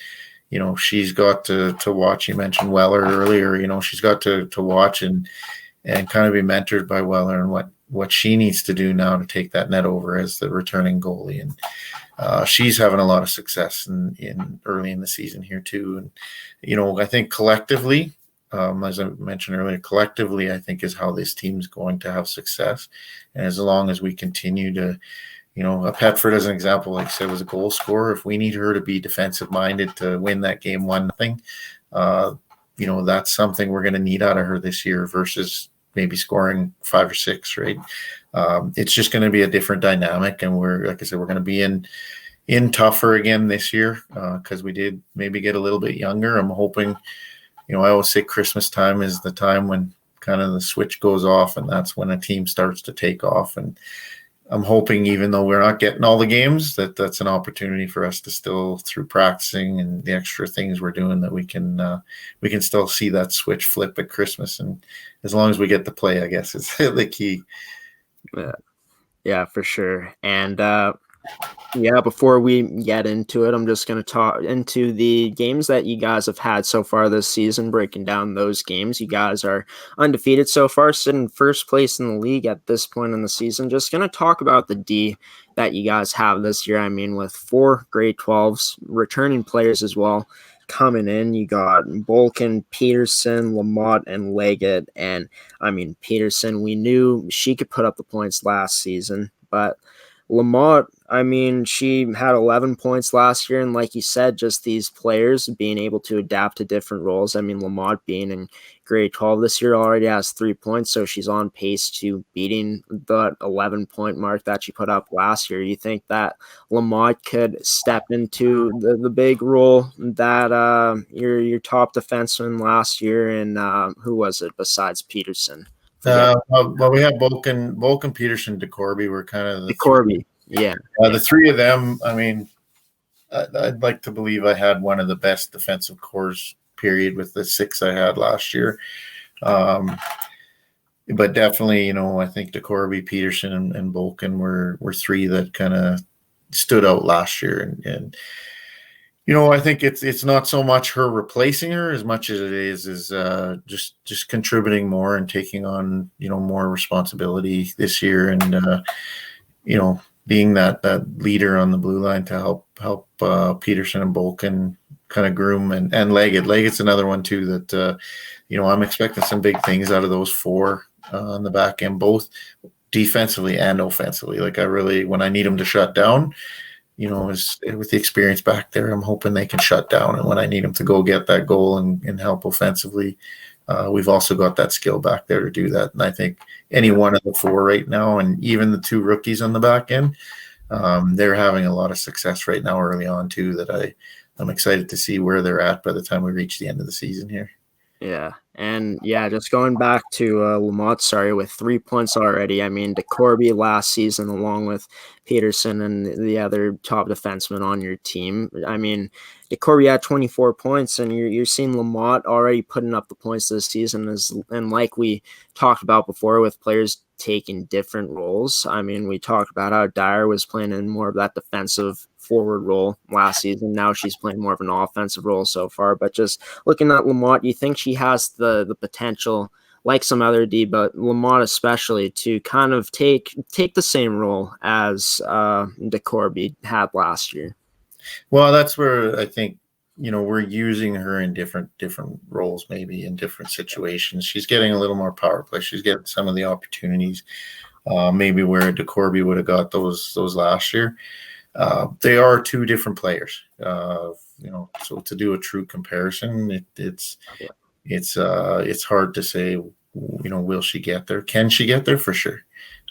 she's got to watch. You mentioned Weller earlier. She's got to watch and kind of be mentored by Weller and what she needs to do now to take that net over as the returning goalie. And she's having a lot of success in early in the season here too. And, I think collectively, as I mentioned earlier, collectively, I think is how this team's going to have success. And as long as we continue to, a Petford as an example, like I said, was a goal scorer. If we need her to be defensive minded to win that game 1-0, that's something we're going to need out of her this year versus maybe scoring 5 or 6, right? It's just going to be a different dynamic. And like I said, we're going to be in tougher again this year because we did maybe get a little bit younger. I'm hoping, I always say Christmas time is the time when kind of the switch goes off, and that's when a team starts to take off. And I'm hoping, even though we're not getting all the games, that's an opportunity for us to still, through practicing and the extra things we're doing, that we can still see that switch flip at Christmas. And as long as we get to play, I guess is the key. Yeah, for sure. And before we get into it, I'm just going to talk into the games that you guys have had so far this season, breaking down those games. You guys are undefeated so far, sitting first place in the league at this point in the season. Just going to talk about the D that you guys have this year. I mean, with 4 grade 12s, returning players as well coming in. You got Bolkin, Peterson, Lamott, and Leggett. And I mean, Peterson, we knew she could put up the points last season, but Lamott, I mean, she had 11 points last year, and like you said, just these players being able to adapt to different roles. I mean, Lamott being in grade 12 this year already has 3 points, so she's on pace to beating the 11-point mark that she put up last year. You think that Lamott could step into the big role that your top defenseman last year, and who was it besides Peterson? Well, we have Bolkin, Peterson, DeCorby were kind of the Corby. Yeah. The 3 of them. I mean, I'd like to believe I had one of the best defensive cores, period, with the 6 I had last year. But definitely, I think DeCorby, Peterson, and Bolkin were 3 that kind of stood out last year. And I think it's not so much her replacing her as much as it is just contributing more and taking on, more responsibility this year. And, being that leader on the blue line to help Peterson and Bolkin kind of groom and Leggett. Leggett's another one too that, I'm expecting some big things out of those 4 on the back end, both defensively and offensively. Like when I need them to shut down, with the experience back there, I'm hoping they can shut down. And when I need them to go get that goal and help offensively, we've also got that skill back there to do that. And I think any one of the 4 right now, and even the 2 rookies on the back end, they're having a lot of success right now early on too, that I'm excited to see where they're at by the time we reach the end of the season here. Yeah. And just going back to Lamott, with 3 points already. I mean, DeCorby last season, along with Peterson and the other top defenseman on your team. I mean, DeCorby had 24 points, and you're seeing Lamott already putting up the points this season. And like we talked about before, with players taking different roles. I mean, we talked about how Dyer was playing in more of that defensive forward role last season. Now she's playing more of an offensive role so far. But just looking at Lamott, you think she has the potential, like some other D, but Lamott especially, to kind of take the same role as DeCorby had last year? Well, that's where I think, we're using her in different roles, maybe in different situations. She's getting a little more power play. She's getting some of the opportunities, maybe where DeCorby would have got those last year. They are 2 different players, so to do a true comparison, it's hard to say, will she get there? Can she get there? For sure.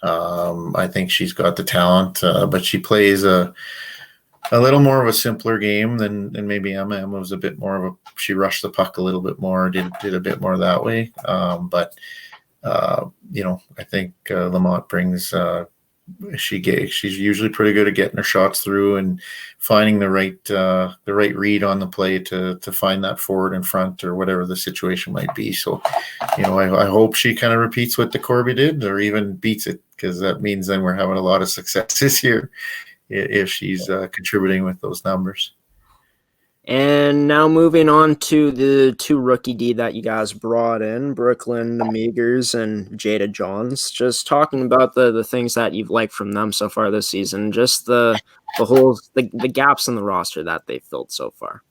I think she's got the talent, but she plays a little more of a simpler game than maybe Emma. Emma was a bit more she rushed the puck a little bit more, did a bit more that way. But I think Lamott brings, she's usually pretty good at getting her shots through and finding the right read on the play to find that forward in front or whatever the situation might be. So, I hope she kind of repeats what DeCorby did, or even beats it, because that means then we're having a lot of success this year if she's contributing with those numbers. And now moving on to the two rookie D that you guys brought in, Brooklyn Amigers and Jada Johns. Just talking about the things that you've liked from them so far this season, just the holes, the gaps in the roster that they've filled so far.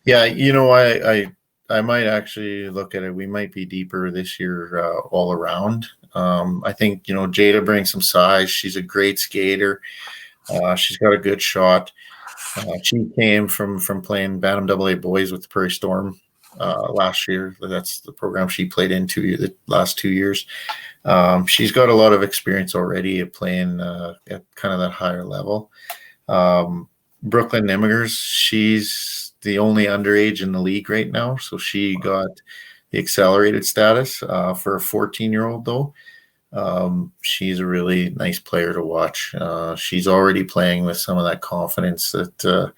Yeah, I might actually look at it. We might be deeper this year all around. I think Jada brings some size. She's a great skater. She's got a good shot. She came from playing Bantam AA boys with the Prairie Storm last year. That's the program she played in the last 2 years. She's got a lot of experience already at playing at kind of that higher level. Brooklyn Nimigers, she's the only underage in the league right now, so she got the accelerated status for a 14-year-old though. She's a really nice player to watch. She's already playing with some of that confidence that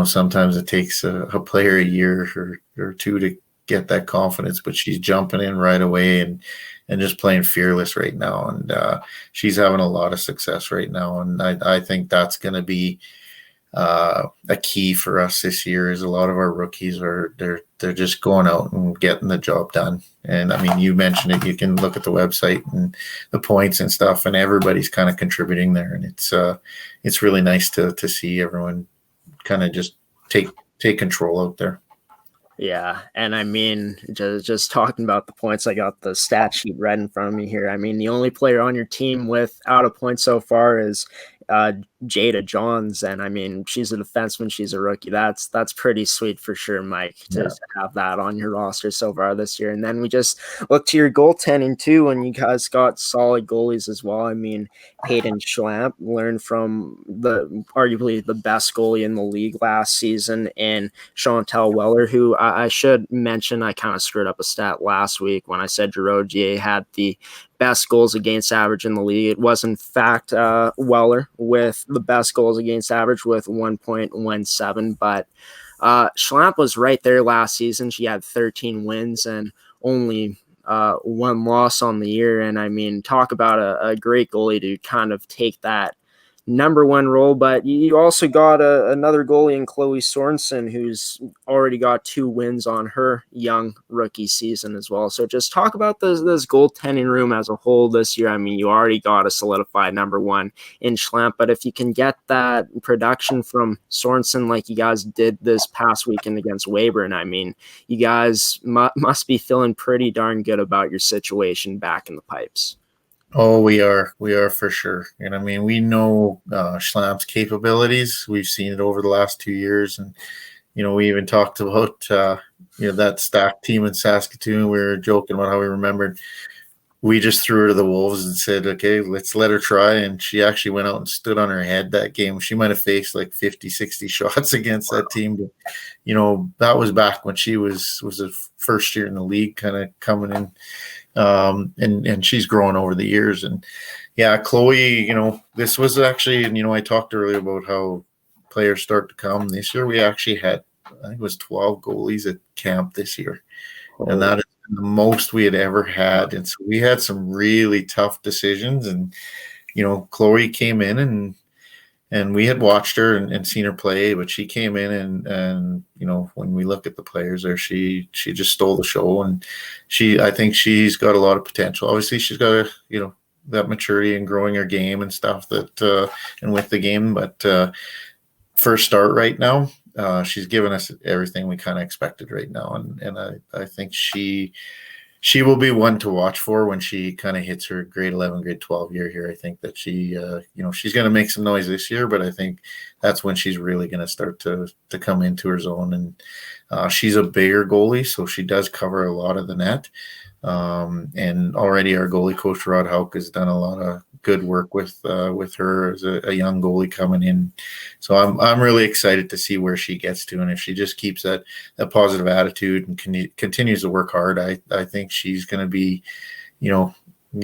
sometimes it takes a player a year or two to get that confidence, but she's jumping in right away and just playing fearless right now. And she's having a lot of success right now. And I think that's going to be a key for us this year. Is a lot of our rookies they're just going out and getting the job done. And I mean, you mentioned it. You can look at the website and the points and stuff, and everybody's kind of contributing there. And it's really nice to see everyone kind of just take control out there. Yeah, and I mean, just talking about the points, I got the stat sheet right in front of me here. I mean, the only player on your team without a point so far is Jada Johns, and I mean, she's a defenseman, she's a rookie. That's pretty sweet for sure, Mike, to have that on your roster so far this year. And then we just look to your goaltending too, and you guys got solid goalies as well. I mean, Hayden Schlamp learned from arguably the best goalie in the league last season, and Chantel Weller, who I should mention, I kind of screwed up a stat last week when I said Girogier had the best goals against average in the league. It was in fact Weller with the best goals against average with 1.17, but Schlamp was right there last season. She had 13 wins and only one loss on the year. And I mean, talk about a great goalie to kind of take that number one role, but you also got another goalie in Chloe Sorensen, who's already got 2 wins on her young rookie season as well. So just talk about this goaltending room as a whole this year. I mean, you already got a solidified number one in Schlamp, but if you can get that production from Sorensen like you guys did this past weekend against Weyburn, I mean, you guys must be feeling pretty darn good about your situation back in the pipes. Oh, we are for sure. And I mean, we know Schlamp's capabilities. We've seen it over the last 2 years. And, we even talked about, that stacked team in Saskatoon. We were joking about how we remembered we just threw her to the wolves and said, okay, let's let her try. And she actually went out and stood on her head that game. She might have faced like 50, 60 shots against that team. But, that was back when she was a first year in the league kind of coming in. And she's grown over the years. And yeah, Chloe, this was actually, and I talked earlier about how players start to come this year. We actually had, I think it was 12 goalies at camp this year. And that is the most we had ever had. And so we had some really tough decisions. And, Chloe came in and we had watched her and seen her play, but she came in and when we look at the players there, she just stole the show. And I think she's got a lot of potential. Obviously she's got that maturity and growing her game and stuff that and with the game, but first start right now, she's given us everything we kind of expected right now. And I think she will be one to watch for when she kind of hits her grade 11, grade 12 year here. I think that she, she's going to make some noise this year, but I think that's when she's really going to start to come into her zone. And she's a bigger goalie, so she does cover a lot of the net. And already our goalie coach, Rod Hauk, has done a lot of good work with her as a young goalie coming in. So I'm really excited to see where she gets to. And if she just keeps that positive attitude and continues to work hard, I think she's going to be, you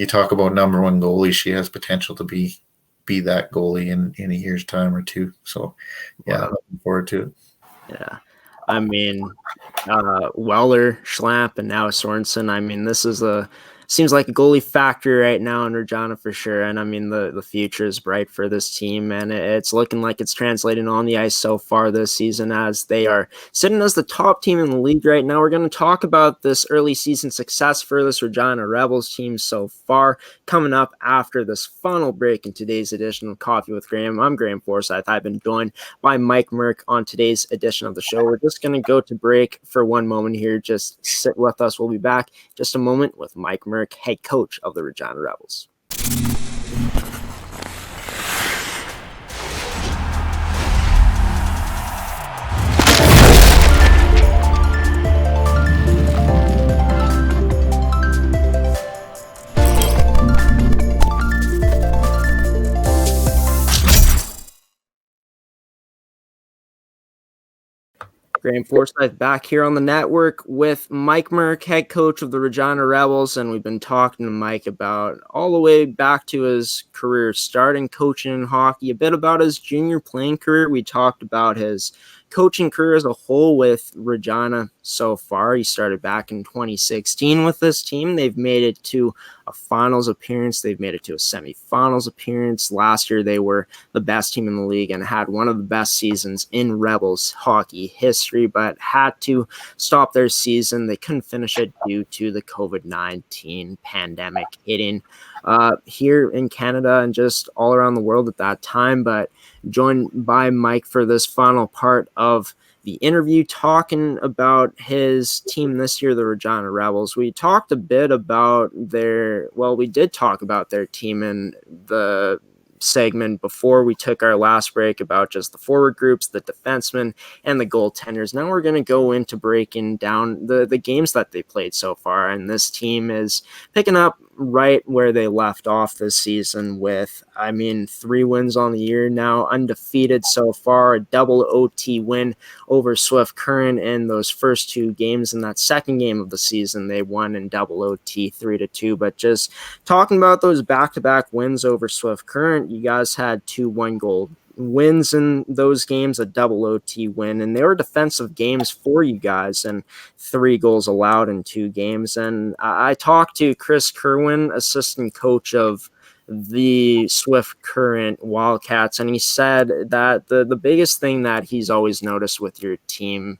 talk about number one goalie, she has potential to be that goalie in a year's time or two. So yeah, I'm looking forward to it. Yeah. I mean, Weller, Schlamp, and now Sorensen. I mean, this is a seems like a goalie factory right now in Regina for sure. And I mean, the future is bright for this team, and it's looking like it's translating on the ice so far this season, as they are sitting as the top team in the league right now. We're going to talk about this early season success for this Regina Rebels team so far, coming up after this final break in today's edition of Coffee with Graeme. I'm Graeme Forsyth. I've been joined by Mike Merk on today's edition of the show. We're just going to go to break for one moment here. Just sit with us. We'll be back in just a moment with Mike Merk, head coach of the Regina Rebels. Graeme Forsyth back here on the network with Mike Merk, head coach of the Regina Rebels, and we've been talking to Mike about all the way back to his career, starting coaching in hockey, a bit about his junior playing career. We talked about his coaching career as a whole with Regina so far. He started back in 2016 with this team. They've made it to a finals appearance. They've made it to a semifinals appearance. Last year, they were the best team in the league and had one of the best seasons in Rebels hockey history, but had to stop their season. They couldn't finish it due to the COVID-19 pandemic hitting here in Canada and just all around the world at that time. But joined by Mike for this final part of the interview, talking about his team this year, the Regina Rebels. We talked a bit about we did talk about their team in the segment before we took our last break about just the forward groups, the defensemen, and the goaltenders. Now we're going to go into breaking down the games that they played so far, and this team is picking up right where they left off this season with, 3 wins on the year now, undefeated so far, a double OT win over Swift Current in those first 2 games. In that second game of the season, they won in double OT 3-2. But just talking about those back-to-back wins over Swift Current, you guys had 2 1-goal wins in those games, a double OT win, and they were defensive games for you guys, and 3 goals allowed in 2 games. And I talked to Chris Kerwin, assistant coach of the Swift Current Wildcats, and he said that the biggest thing that he's always noticed with your team,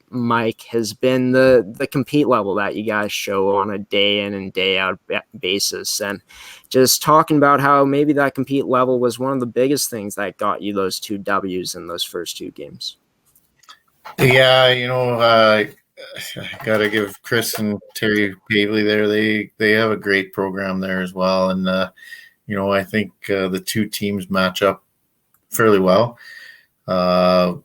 Mike, has been the compete level that you guys show on a day in and day out basis, and just talking about how maybe that compete level was one of the biggest things that got you those 2 W's in those first 2 games. Yeah, I got to give Chris and Terry Pavley there. They have a great program there as well, and I think the 2 teams match up fairly well. Probably,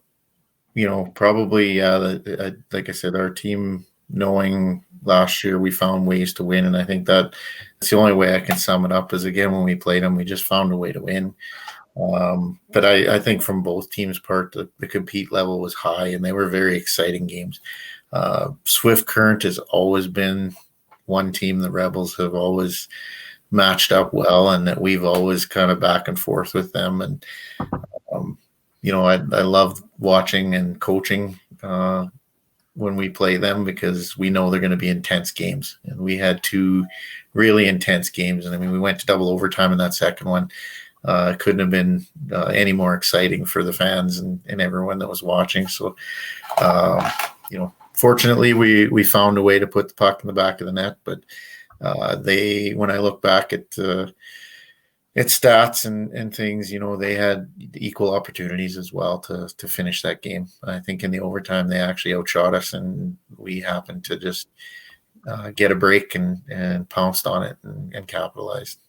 like I said, our team, knowing last year we found ways to win, and I think that's the only way I can sum it up is, again, when we played them, we just found a way to win. But I think from both teams' part, the compete level was high, and they were very exciting games. Swift Current has always been one team the Rebels have always matched up well, and that we've always kind of back and forth with them. And I love watching and coaching when we play them, because we know they're going to be intense games. And we had 2 really intense games. And we went to double overtime in that second one. Couldn't have been any more exciting for the fans and everyone that was watching. So, fortunately, we found a way to put the puck in the back of the net. But when I look back at its stats and things, they had equal opportunities as well to finish that game. I think in the overtime, they actually outshot us, and we happened to just get a break and pounced on it and capitalized.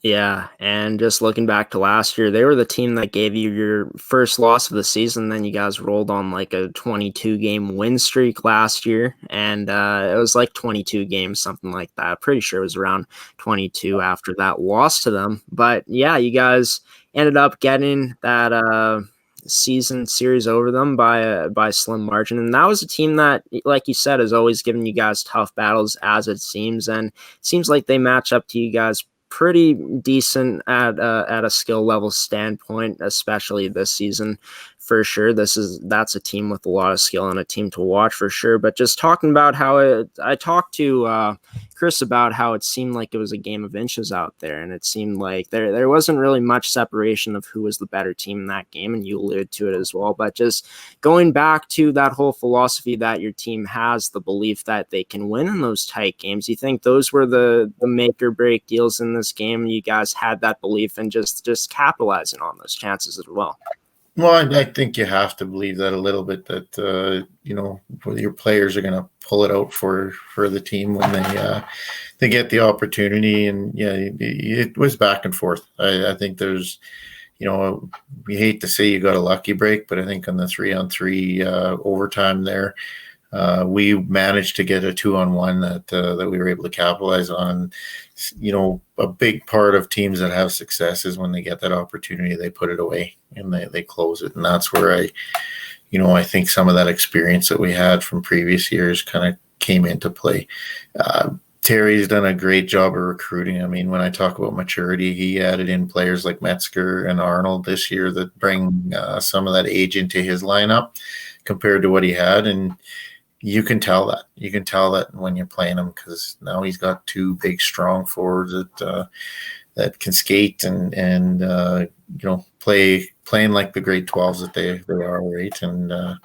Yeah, and just looking back to last year, they were the team that gave you your first loss of the season. Then you guys rolled on like a 22-game win streak last year, and it was like 22 games, something like that. Pretty sure it was around 22 after that loss to them. But yeah, you guys ended up getting that season series over them by slim margin, and that was a team that, like you said, has always given you guys tough battles, as it seems, and it seems like they match up to you guys pretty decent at a skill level standpoint, especially this season for sure. That's a team with a lot of skill and a team to watch for sure. But just talking about how I talked to Chris about how it seemed like it was a game of inches out there, and it seemed like there wasn't really much separation of who was the better team in that game, and you alluded to it as well. But just going back to that whole philosophy that your team has, the belief that they can win in those tight games, you think those were the make or break deals in this game? You guys had that belief and just capitalizing on those chances as well. Well, I think you have to believe that a little bit, that your players are going to pull it out for the team when they get the opportunity. And yeah, it was back and forth. I think there's, we hate to say you got a lucky break, but I think on the 3-on-3 overtime there, we managed to get a 2-on-1 that we were able to capitalize on. A big part of teams that have success is when they get that opportunity, they put it away and they close it. And that's where I think some of that experience that we had from previous years kind of came into play. Terry's done a great job of recruiting. I mean, when I talk about maturity, he added in players like Metzger and Arnold this year that bring some of that age into his lineup compared to what he had. And you can tell that. You can tell that when you're playing him, because now he's got two big, strong forwards that can skate and playing like the grade 12s that they are, right? And or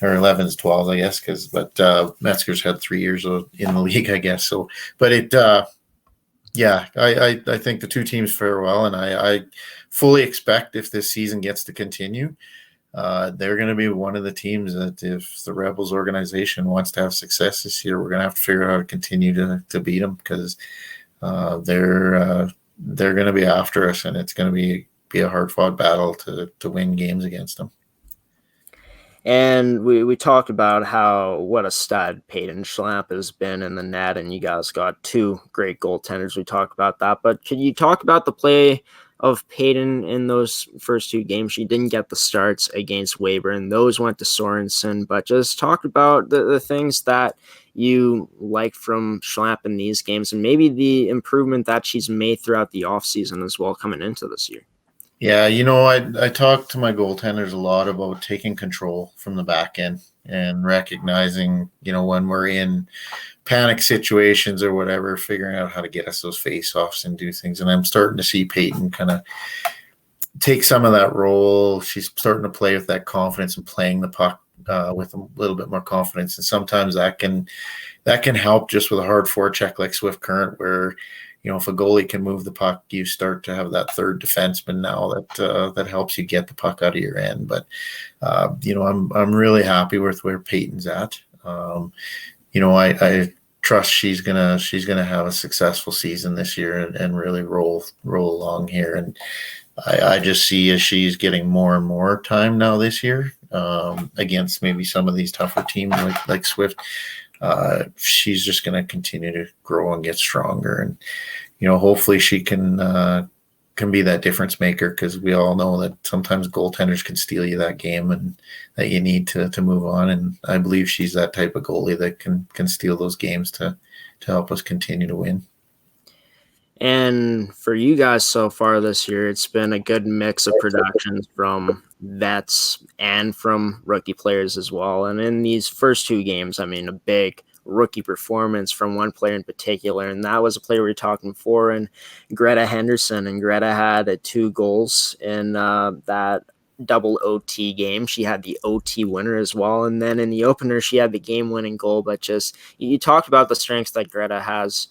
11s, 12s, I guess. But Metzger's had 3 years in the league, I guess. So, but I think the two teams fare well, and I fully expect if this season gets to continue, they're going to be one of the teams that, if the Rebels organization wants to have success this year, we're going to have to figure out how to continue to beat them, because they're going to be after us, and it's going to be a hard-fought battle to win games against them. And we talked about what a stud Peyton Schlapp has been in the net, and you guys got two great goaltenders. We talked about that, but could you talk about the play of Peyton in those first two games? She didn't get the starts against Weyburn. Those went to Sorensen, but just talk about the things that you like from Schlapp in these games, and maybe the improvement that she's made throughout the offseason as well coming into this year. Yeah, I talk to my goaltenders a lot about taking control from the back end and recognizing, when we're in panic situations or whatever, figuring out how to get us those face-offs and do things. And I'm starting to see Peyton kind of take some of that role. She's starting to play with that confidence and playing the puck with a little bit more confidence. And sometimes that can help just with a hard forecheck like Swift Current, where if a goalie can move the puck, you start to have that third defenseman now that helps you get the puck out of your end. But I'm really happy with where Peyton's at. I trust she's gonna have a successful season this year and really roll along here. And I just see, as she's getting more and more time now this year against maybe some of these tougher teams like Swift, she's just going to continue to grow and get stronger. And hopefully she can be that difference maker, because we all know that sometimes goaltenders can steal you that game and that you need to move on. And I believe she's that type of goalie that can steal those games to help us continue to win. And for you guys so far this year, it's been a good mix of productions from vets and from rookie players as well. And in these first two games, a big rookie performance from one player in particular, and that was a player we were talking for, and Greta Henderson. And Greta had 2 goals in that double OT game. She had the OT winner as well, and then in the opener she had the game-winning goal. But just, you talked about the strengths that Greta has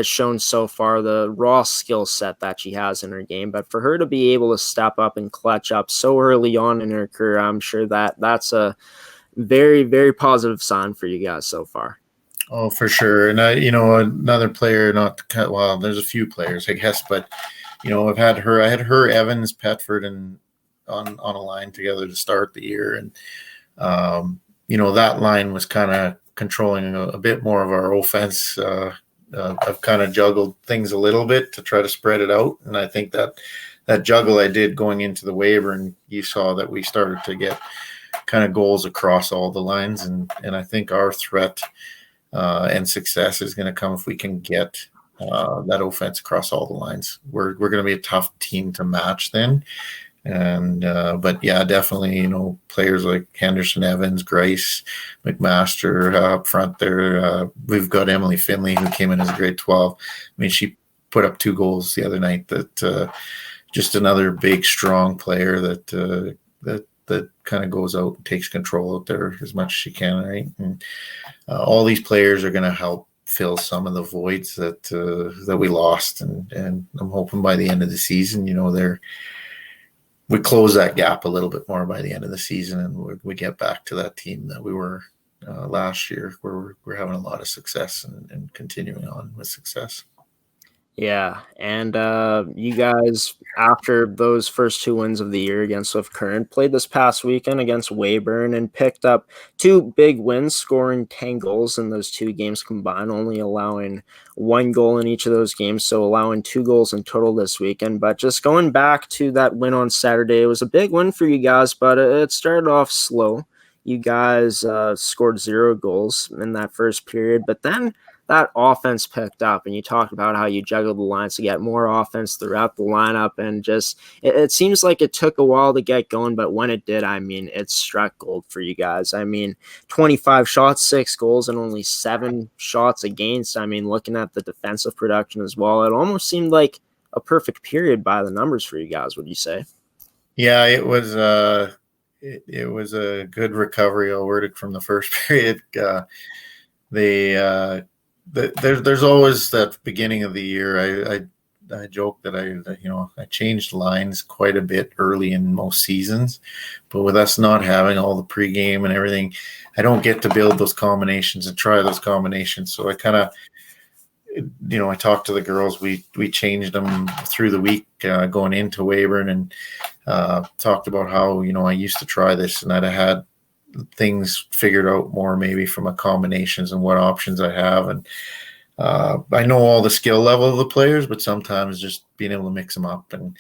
shown so far, the raw skill set that she has in her game. But for her to be able to step up and clutch up so early on in her career, I'm sure that's a very, very positive sign for you guys so far. Oh, for sure. And another player, there's a few players, I guess, but I had her, Evans, Petford, and on a line together to start the year. And that line was kind of controlling a bit more of our offense. I've kind of juggled things a little bit to try to spread it out. And I think that juggle I did going into the Weyburn, you saw that we started to get kind of goals across all the lines. And I think our threat and success is going to come if we can get that offense across all the lines. We're going to be a tough team to match then. And but yeah, definitely, players like Henderson, Evans, Grace, McMaster up front there. We've got Emily Finley, who came in as a grade 12. I mean, she put up 2 goals the other night. That just another big, strong player that kind of goes out and takes control out there as much as she can, right? And all these players are going to help fill some of the voids that we lost, and I'm hoping by the end of the season, we close that gap a little bit more by the end of the season, and we get back to that team that we were last year, where we're having a lot of success and continuing on with success. Yeah, and you guys, after those first 2 wins of the year against Swift Current, played this past weekend against Weyburn and picked up 2 big wins, scoring 10 goals in those 2 games combined, only allowing 1 goal in each of those games, so allowing 2 goals in total this weekend. But just going back to that win on Saturday, it was a big win for you guys, but it started off slow. You guys scored 0 goals in that first period, but then that offense picked up, and you talked about how you juggled the lines to get more offense throughout the lineup, and just it seems like it took a while to get going, but when it did, I mean, it struck gold for you guys. I mean, 25 shots, 6 goals, and only 7 shots against. I mean, looking at the defensive production as well, it almost seemed like a perfect period by the numbers for you guys, would you say? Yeah, it was it was a good recovery already from the first period. There's always that beginning of the year. I joke that I changed lines quite a bit early in most seasons, but with us not having all the pregame and everything, I don't get to build those combinations and try those combinations. So I kind of, I talked to the girls. We changed them through the week going into Weyburn, and talked about how I used to try this, and that I had things figured out more maybe from a combinations and what options I have. And I know all the skill level of the players, but sometimes just being able to mix them up. And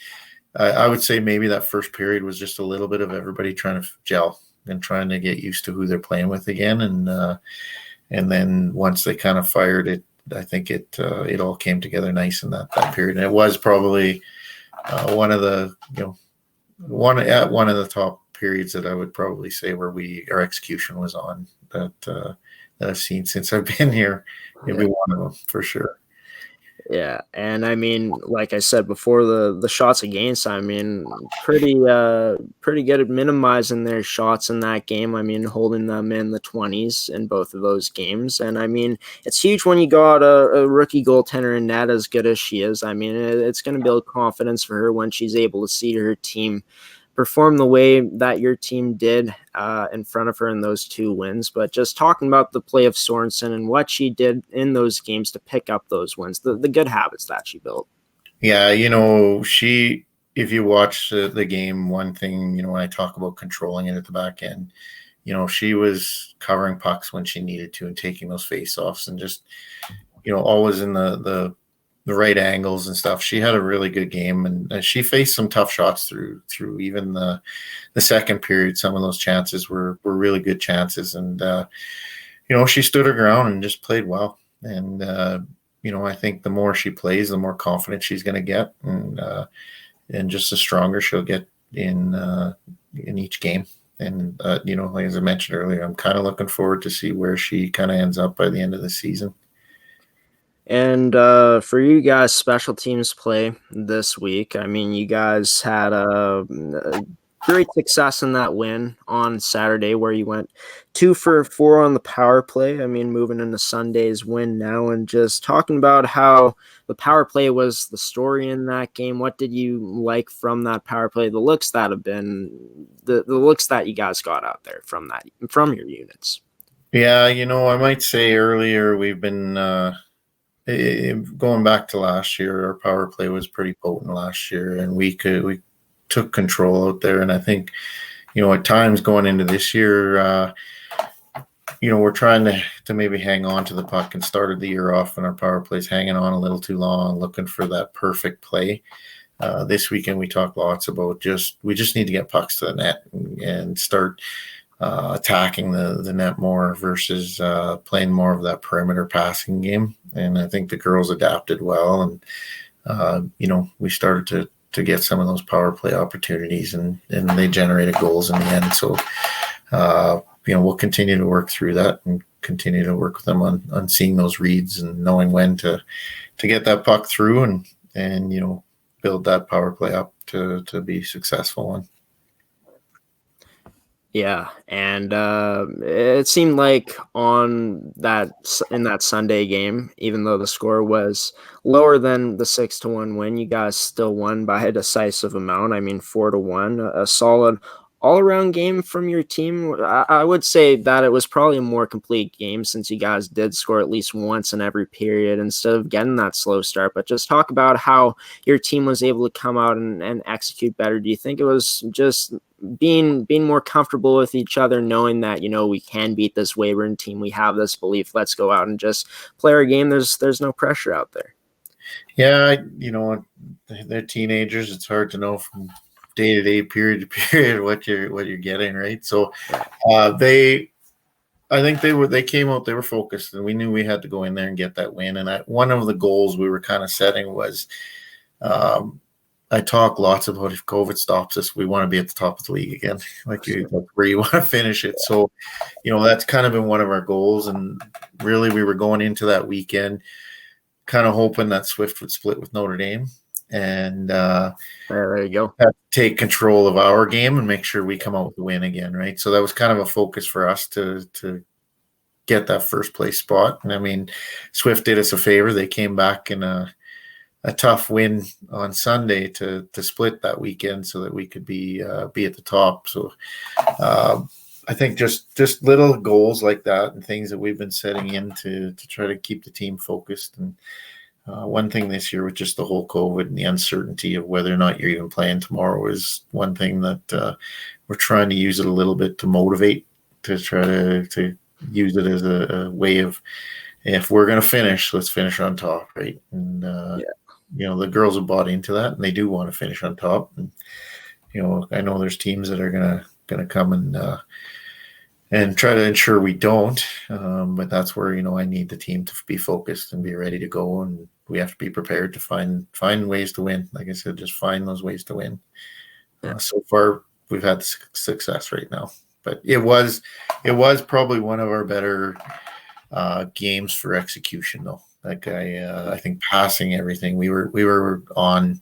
I would say maybe that first period was just a little bit of everybody trying to gel and trying to get used to who they're playing with again. And then once they kind of fired it, I think it all came together nice in that period. And it was probably one of the one of the top periods that I would probably say where our execution was on that I've seen since I've been here. It'd be one of them for sure. Yeah, and I mean, like I said before, the shots against, I mean, pretty good at minimizing their shots in that game. I mean, holding them in the 20s in both of those games. And I mean, it's huge when you got a rookie goaltender in Anada as good as she is. I mean, it's going to build confidence for her when she's able to see her team perform the way that your team did in front of her in those 2 wins. But just talking about the play of Sorensen and what she did in those games to pick up those wins, the good habits that she built. Yeah, if you watch the game, one thing, when I talk about controlling it at the back end, she was covering pucks when she needed to and taking those face-offs and just, always in the right angles and stuff. She had a really good game, and she faced some tough shots through even the second period. Some of those chances were really good chances, and she stood her ground and just played well. And I think the more she plays, the more confident she's going to get, and just the stronger she'll get in each game. And like as I mentioned earlier, I'm kind of looking forward to see where she kind of ends up by the end of the season. And for you guys, special teams play this week. I mean, you guys had a great success in that win on Saturday where you went 2 for 4 on the power play. I mean, moving into Sunday's win now, and just talking about how the power play was the story in that game. What did you like from that power play? The looks that have been the looks that you guys got out there from your units. Yeah, I might say earlier we've been going back to last year. Our power play was pretty potent last year, and we took control out there. And I think, at times going into this year, we're trying to maybe hang on to the puck, and started the year off when our power play's hanging on a little too long, looking for that perfect play. This weekend we talked lots about we just need to get pucks to the net and start attacking the net more versus playing more of that perimeter passing game. And I think the girls adapted well, and we started to get some of those power play opportunities, and they generated goals in the end. So we'll continue to work through that and continue to work with them on seeing those reads and knowing when to get that puck through and build that power play up to be successful on. Yeah, and it seemed like in that Sunday game, even though the score was lower than the 6-1 win, you guys still won by a decisive amount. I mean, 4-1, a solid all-around game from your team. I would say that it was probably a more complete game since you guys did score at least once in every period instead of getting that slow start. But just talk about how your team was able to come out and execute better. Do you think it was just being more comfortable with each other, knowing that, we can beat this Weyburn team? We have this belief. Let's go out and just play our game. There's no pressure out there. Yeah, they're teenagers. It's hard to know from day to day, period to period, what you're getting, right? So they came out, they were focused, and we knew we had to go in there and get that win. And one of the goals we were kind of setting was, I talk lots about, if COVID stops us, we want to be at the top of the league again, like where you want to finish it. So, that's kind of been one of our goals. And really, we were going into that weekend kind of hoping that Swift would split with Notre Dame and there you go, take control of our game and make sure we come out with a win again, right? So that was kind of a focus for us to get that first place spot. And I mean, Swift did us a favor. They came back in a tough win on Sunday to split that weekend so that we could be at the top. So I think just little goals like that and things that we've been setting in to try to keep the team focused. And one thing this year with just the whole COVID and the uncertainty of whether or not you're even playing tomorrow is one thing that we're trying to use it a little bit to motivate, to try to use it as a way of, if we're going to finish, let's finish on top, right? And the girls have bought into that, and they do want to finish on top. And I know there's teams that are gonna come and try to ensure we don't. But that's where I need the team to be focused and be ready to go, and we have to be prepared to find ways to win. Like I said, just find those ways to win. So far, we've had success right now, but it was probably one of our better games for execution, though. Like I think passing everything, we were on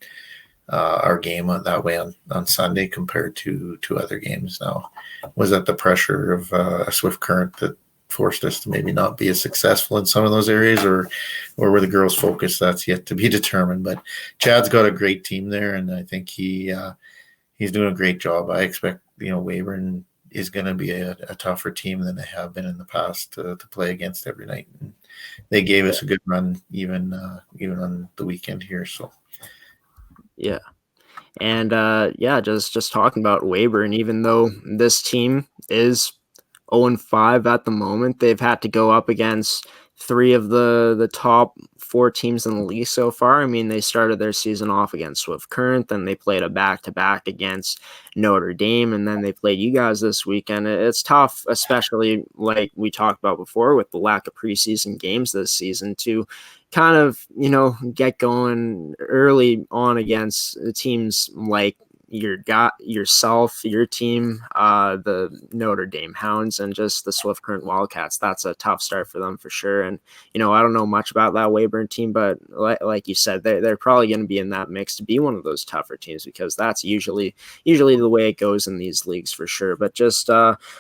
our game that way on Sunday compared to other games. Now, was that the pressure of a Swift Current that forced us to maybe not be as successful in some of those areas, or were the girls focused? That's yet to be determined. But Chad's got a great team there, and I think he's doing a great job. I expect Weyburn is going to be a tougher team than they have been in the past to play against every night. And they gave us a good run even on the weekend here. So yeah. And just talking about Weyburn, even though this team is 0-5 at the moment, they've had to go up against three of the top four teams in the league so far. I mean, they started their season off against Swift Current, then they played a back-to-back against Notre Dame, and then they played you guys this weekend. It's tough, especially like we talked about before with the lack of preseason games this season, to kind of, get going early on against teams like yourself, your team, the Notre Dame Hounds, and just the Swift Current Wildcats. That's a tough start for them for sure. And I don't know much about that Weyburn team, but like you said, they're probably going to be in that mix to be one of those tougher teams, because that's usually the way it goes in these leagues for sure. But just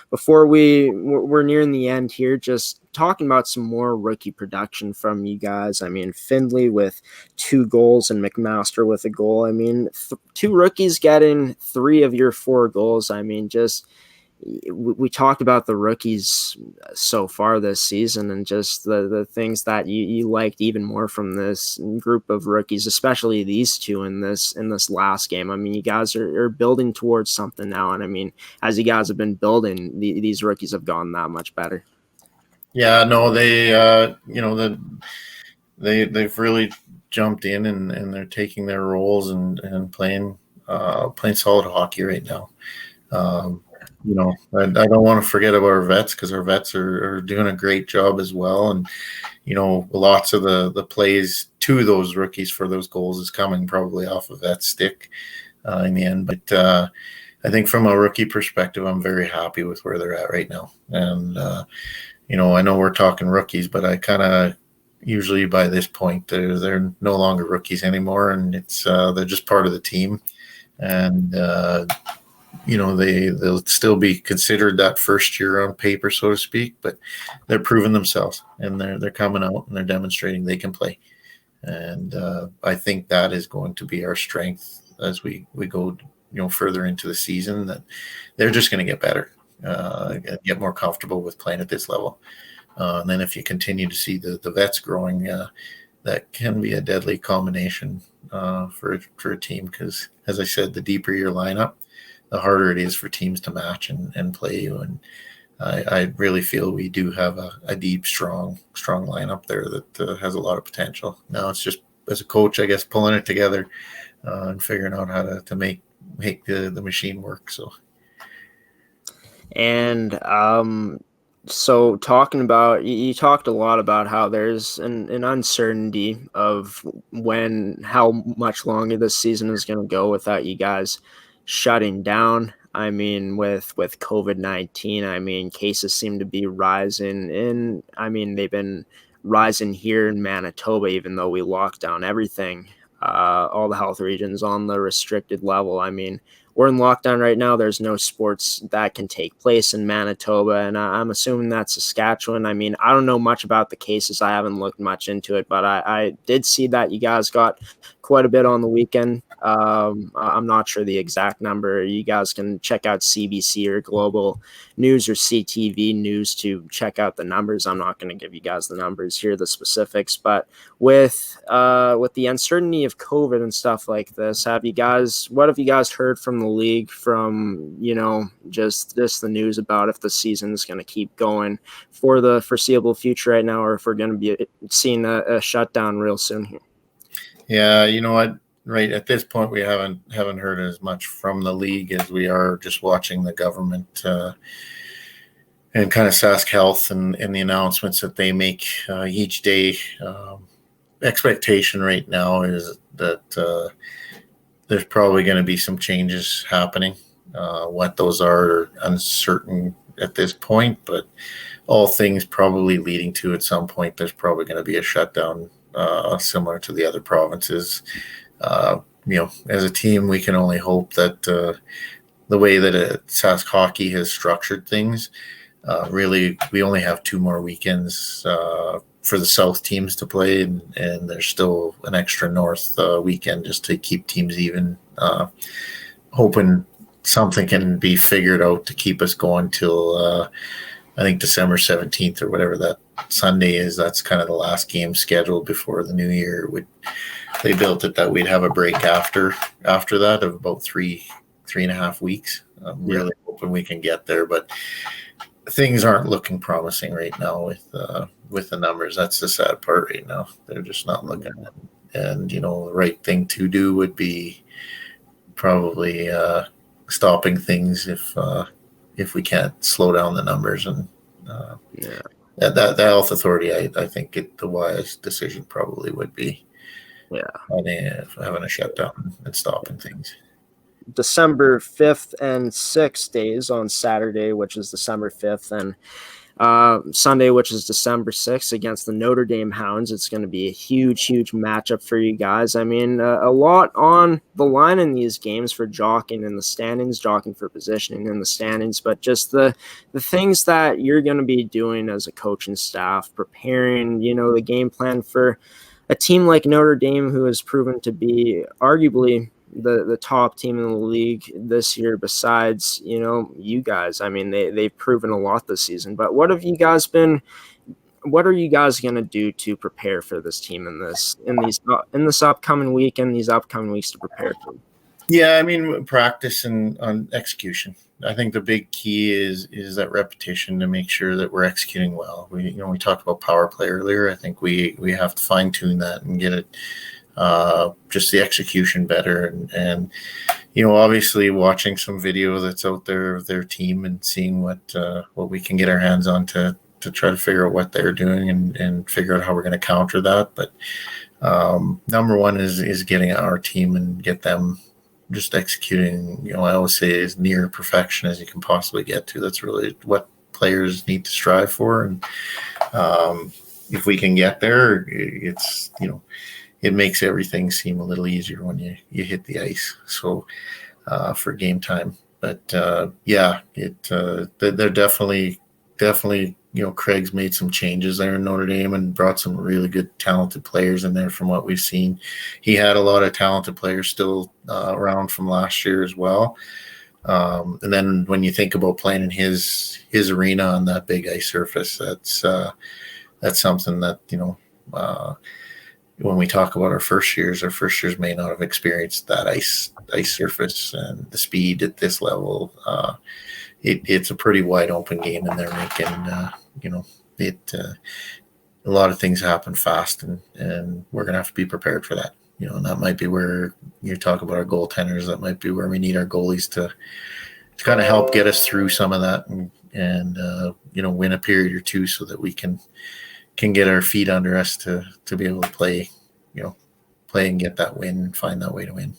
before we're nearing the end here, just talking about some more rookie production from you guys. I mean, Findlay with 2 goals and McMaster with a goal. I mean, 2 rookies getting 3 of your 4 goals. I mean, just we talked about the rookies so far this season, and just the things that you liked even more from this group of rookies, especially these 2 in this last game. I mean, you guys are building towards something now, and I mean, as you guys have been building, these rookies have gone that much better. Yeah, no, they they've really jumped in, and they're taking their roles and playing solid hockey right now. I don't want to forget about our vets, because our vets are doing a great job as well. And lots of the plays two of those rookies for those goals is coming probably off of that stick in the end. But I think from a rookie perspective, I'm very happy with where they're at right now. And, I know we're talking rookies, but I kind of usually by this point, they're no longer rookies anymore. And they're just part of the team. And, they'll still be considered that first year on paper, so to speak, but they're proving themselves and they're coming out and they're demonstrating they can play. And I think that is going to be our strength as we go, further into the season, that they're just going to get better, get more comfortable with playing at this level. And then if you continue to see the vets growing, that can be a deadly combination for a team, because, as I said, the deeper your lineup, the harder it is for teams to match and play you. And I really feel we do have a deep, strong lineup there that has a lot of potential. Now it's just, as a coach, I guess, pulling it together and figuring out how to make the machine work. So. And so talking about, you talked a lot about how there's an uncertainty of how much longer this season is going to go without you guys shutting down. I mean, with COVID-19, I mean, cases seem to be rising they've been rising here in Manitoba, even though we locked down everything, all the health regions on the restricted level. I mean, we're in lockdown right now. There's no sports that can take place in Manitoba, and I'm assuming that's Saskatchewan. I mean, I don't know much about the cases. I haven't looked much into it, but I did see that you guys got quite a bit on the weekend. I'm not sure the exact number. You guys can check out CBC or Global News or CTV News to check out the numbers. I'm not going to give you guys the numbers here, the specifics, but with the uncertainty of COVID and stuff like this, what have you guys heard from the league, from just the news about if the season is going to keep going for the foreseeable future right now, or if we're going to be seeing a shutdown real soon here? Yeah, you know what? Right at this point, we haven't heard as much from the league as we are just watching the government and kind of Sask Health and the announcements that they make each day. Expectation right now is that there's probably going to be some changes happening. What those are uncertain at this point, but all things probably leading to, at some point, there's probably going to be a shutdown similar to the other provinces. As a team, we can only hope that the way that Sask Hockey has structured things, really, we only have 2 more weekends for the South teams to play, and there's still an extra North weekend just to keep teams even. Hoping something can be figured out to keep us going till I think December 17th or whatever that Sunday is. That's kind of the last game scheduled before the new year. They built it that we'd have a break after that of about 3.5 weeks. I'm really hoping we can get there, but things aren't looking promising right now with the numbers. That's the sad part right now. They're just not looking. And the right thing to do would be probably stopping things if we can't slow down the numbers. And the health authority, I think the wise decision probably would be having a shutdown and stopping things. December 5th and 6th days on Saturday, which is December 5th, and Sunday, which is December 6th, against the Notre Dame Hounds. It's going to be a huge matchup for you guys. I mean, a lot on the line in these games for jockeying in the standings, jockeying for positioning in the standings, but just the things that you're going to be doing as a coaching staff, preparing, the game plan for a team like Notre Dame, who has proven to be arguably the top team in the league this year, besides you guys. I mean, they've proven a lot this season, but what are you guys going to do to prepare for this team in this upcoming week and these upcoming weeks to prepare for? Yeah, I mean, practice and on execution. I think the big key is that repetition, to make sure that we're executing well. We talked about power play earlier. I think we have to fine tune that and get it just the execution better, and obviously watching some video that's out there of their team and seeing what we can get our hands on to try to figure out what they're doing and figure out how we're going to counter that. But Number one is getting our team and get them just executing, I always say, as near perfection as you can possibly get to. That's really what players need to strive for. And if we can get there, it's, it makes everything seem a little easier when you hit the ice. So for game time, but they're definitely, Craig's made some changes there in Notre Dame and brought some really good, talented players in there from what we've seen. He had a lot of talented players still around from last year as well. And then when you think about playing in his arena on that big ice surface, that's something that, when we talk about our first years may not have experienced that ice surface and the speed at this level. It's a pretty wide open game in there, making, a lot of things happen fast, and we're going to have to be prepared for that. And that might be where you talk about our goaltenders. That might be where we need our goalies to kind of help get us through some of that and win a period or two so that we can get our feet under us to be able to play and get that win and find that way to win.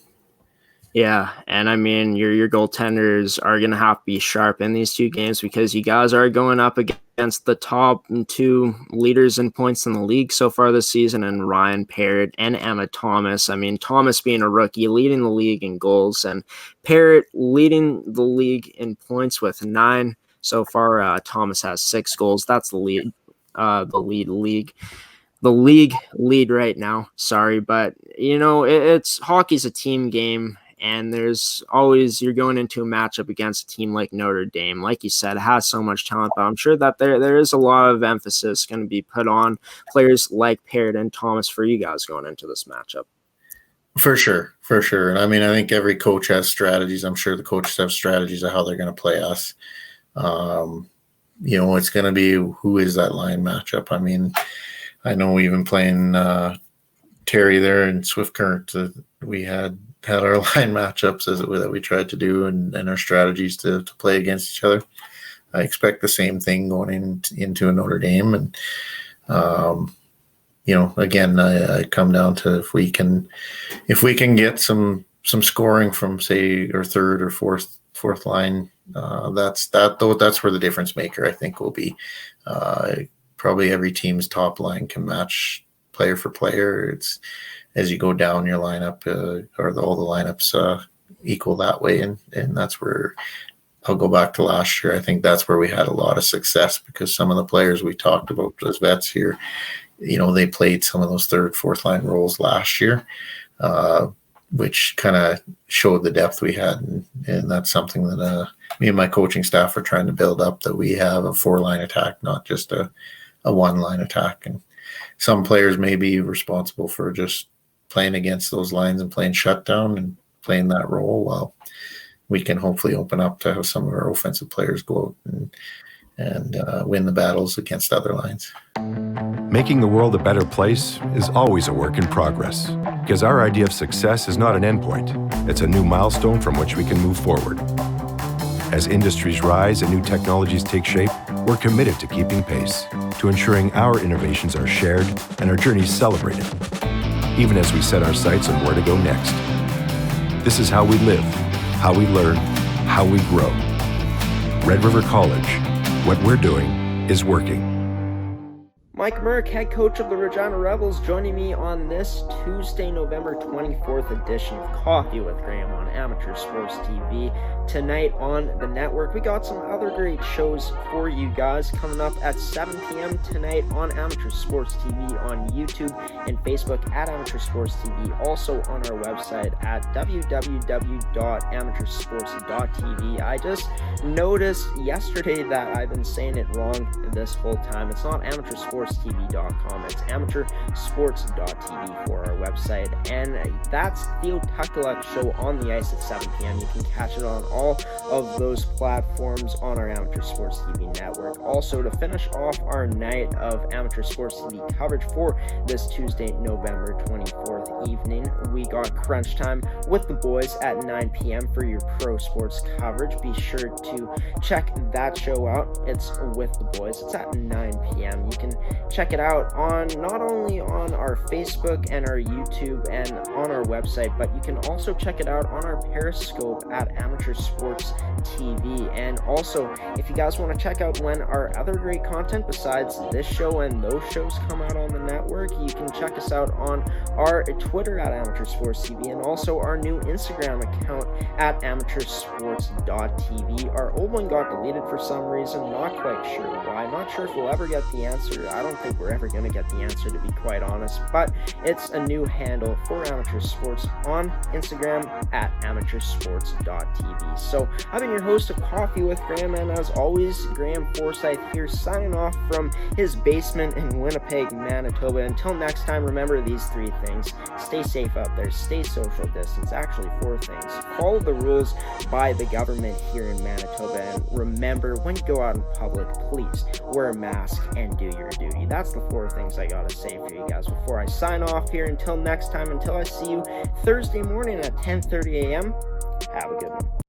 Yeah, and I mean, your goaltenders are going to have to be sharp in these two games because you guys are going up against the top two leaders in points in the league so far this season, and Ryan Parrott and Emma Thomas. I mean, Thomas being a rookie, leading the league in goals, and Parrott leading the league in points with 9 so far. Thomas has 6 goals. That's the lead. The league lead right now. Sorry, but it's hockey's a team game. And there's always, you're going into a matchup against a team like Notre Dame, like you said, has so much talent, but I'm sure that there is a lot of emphasis going to be put on players like Parrott and Thomas for you guys going into this matchup. For sure. And I mean, I think every coach has strategies. I'm sure the coaches have strategies of how they're going to play us. It's going to be who is that line matchup. I mean, I know even playing Terry there in Swift Current, we had our line matchups that we tried to do and our strategies to play against each other. I expect the same thing going into a Notre Dame. And, again, I come down to if we can get some scoring from, say, our third or fourth line, that's where the difference maker, I think, will be. Probably every team's top line can match player for player. It's as you go down your lineup, all the lineups equal that way, and that's where I'll go back to last year. I think that's where we had a lot of success because some of the players we talked about as vets here, they played some of those third, fourth line roles last year, which kind of showed the depth we had, and that's something that me and my coaching staff are trying to build up, that we have a 4-line attack, not just a 1-line attack. And some players may be responsible for just playing against those lines and playing shutdown and playing that role, while we can hopefully open up to have some of our offensive players go out and win the battles against other lines. Making the world a better place is always a work in progress, because our idea of success is not an endpoint. It's a new milestone from which we can move forward. As industries rise and new technologies take shape, we're committed to keeping pace, to ensuring our innovations are shared and our journeys celebrated, even as we set our sights on where to go next. This is how we live, how we learn, how we grow. Red River College, what we're doing is working. Mike Merk, head coach of the Regina Rebels, joining me on this Tuesday, November 24th edition of Coffee with Graeme on Amateur Sports TV. Tonight on the network, we got some other great shows for you guys coming up at 7 p.m. tonight on Amateur Sports TV on YouTube and Facebook at Amateur Sports TV. Also on our website at www.amateursports.tv. I just noticed yesterday that I've been saying it wrong this whole time. It's not amateursportstv.com. It's amateursports.tv for our website. And that's Theo Tuckaluk show on the ice at 7 p.m. You can catch it on all of those platforms on our Amateur Sports TV network. Also, to finish off our night of Amateur Sports TV coverage for this Tuesday, November 24th evening, we got Crunch Time with the boys at 9 p.m. for your pro sports coverage. Be sure to check that show out. It's with the boys. It's at 9 p.m. You can check it out on not only on our Facebook and our YouTube and on our website, but you can also check it out on our Periscope at Amateur Sports TV. And also, if you guys want to check out when our other great content besides this show and those shows come out on the network, you can check us out on our Twitter at Amateur Sports TV and also our new Instagram account at amateursports.tv. Our old one got deleted for some reason, not quite sure why, not sure if we'll ever get the answer. I don't think we're ever going to get the answer, to be quite honest, but it's a new handle for Amateur Sports on Instagram at amateursports.tv. So I've been your host of Coffee with Graeme, and as always, Graeme Forsyth here signing off from his basement in Winnipeg, Manitoba. Until next time, remember these three things. Stay safe out there, stay social distance, actually four things. Follow the rules by the government here in Manitoba, and remember, when you go out in public, please wear a mask and do your duty. That's the four things I gotta say for you guys before I sign off here. Until next time, until I see you Thursday morning at 10:30 a.m., have a good one.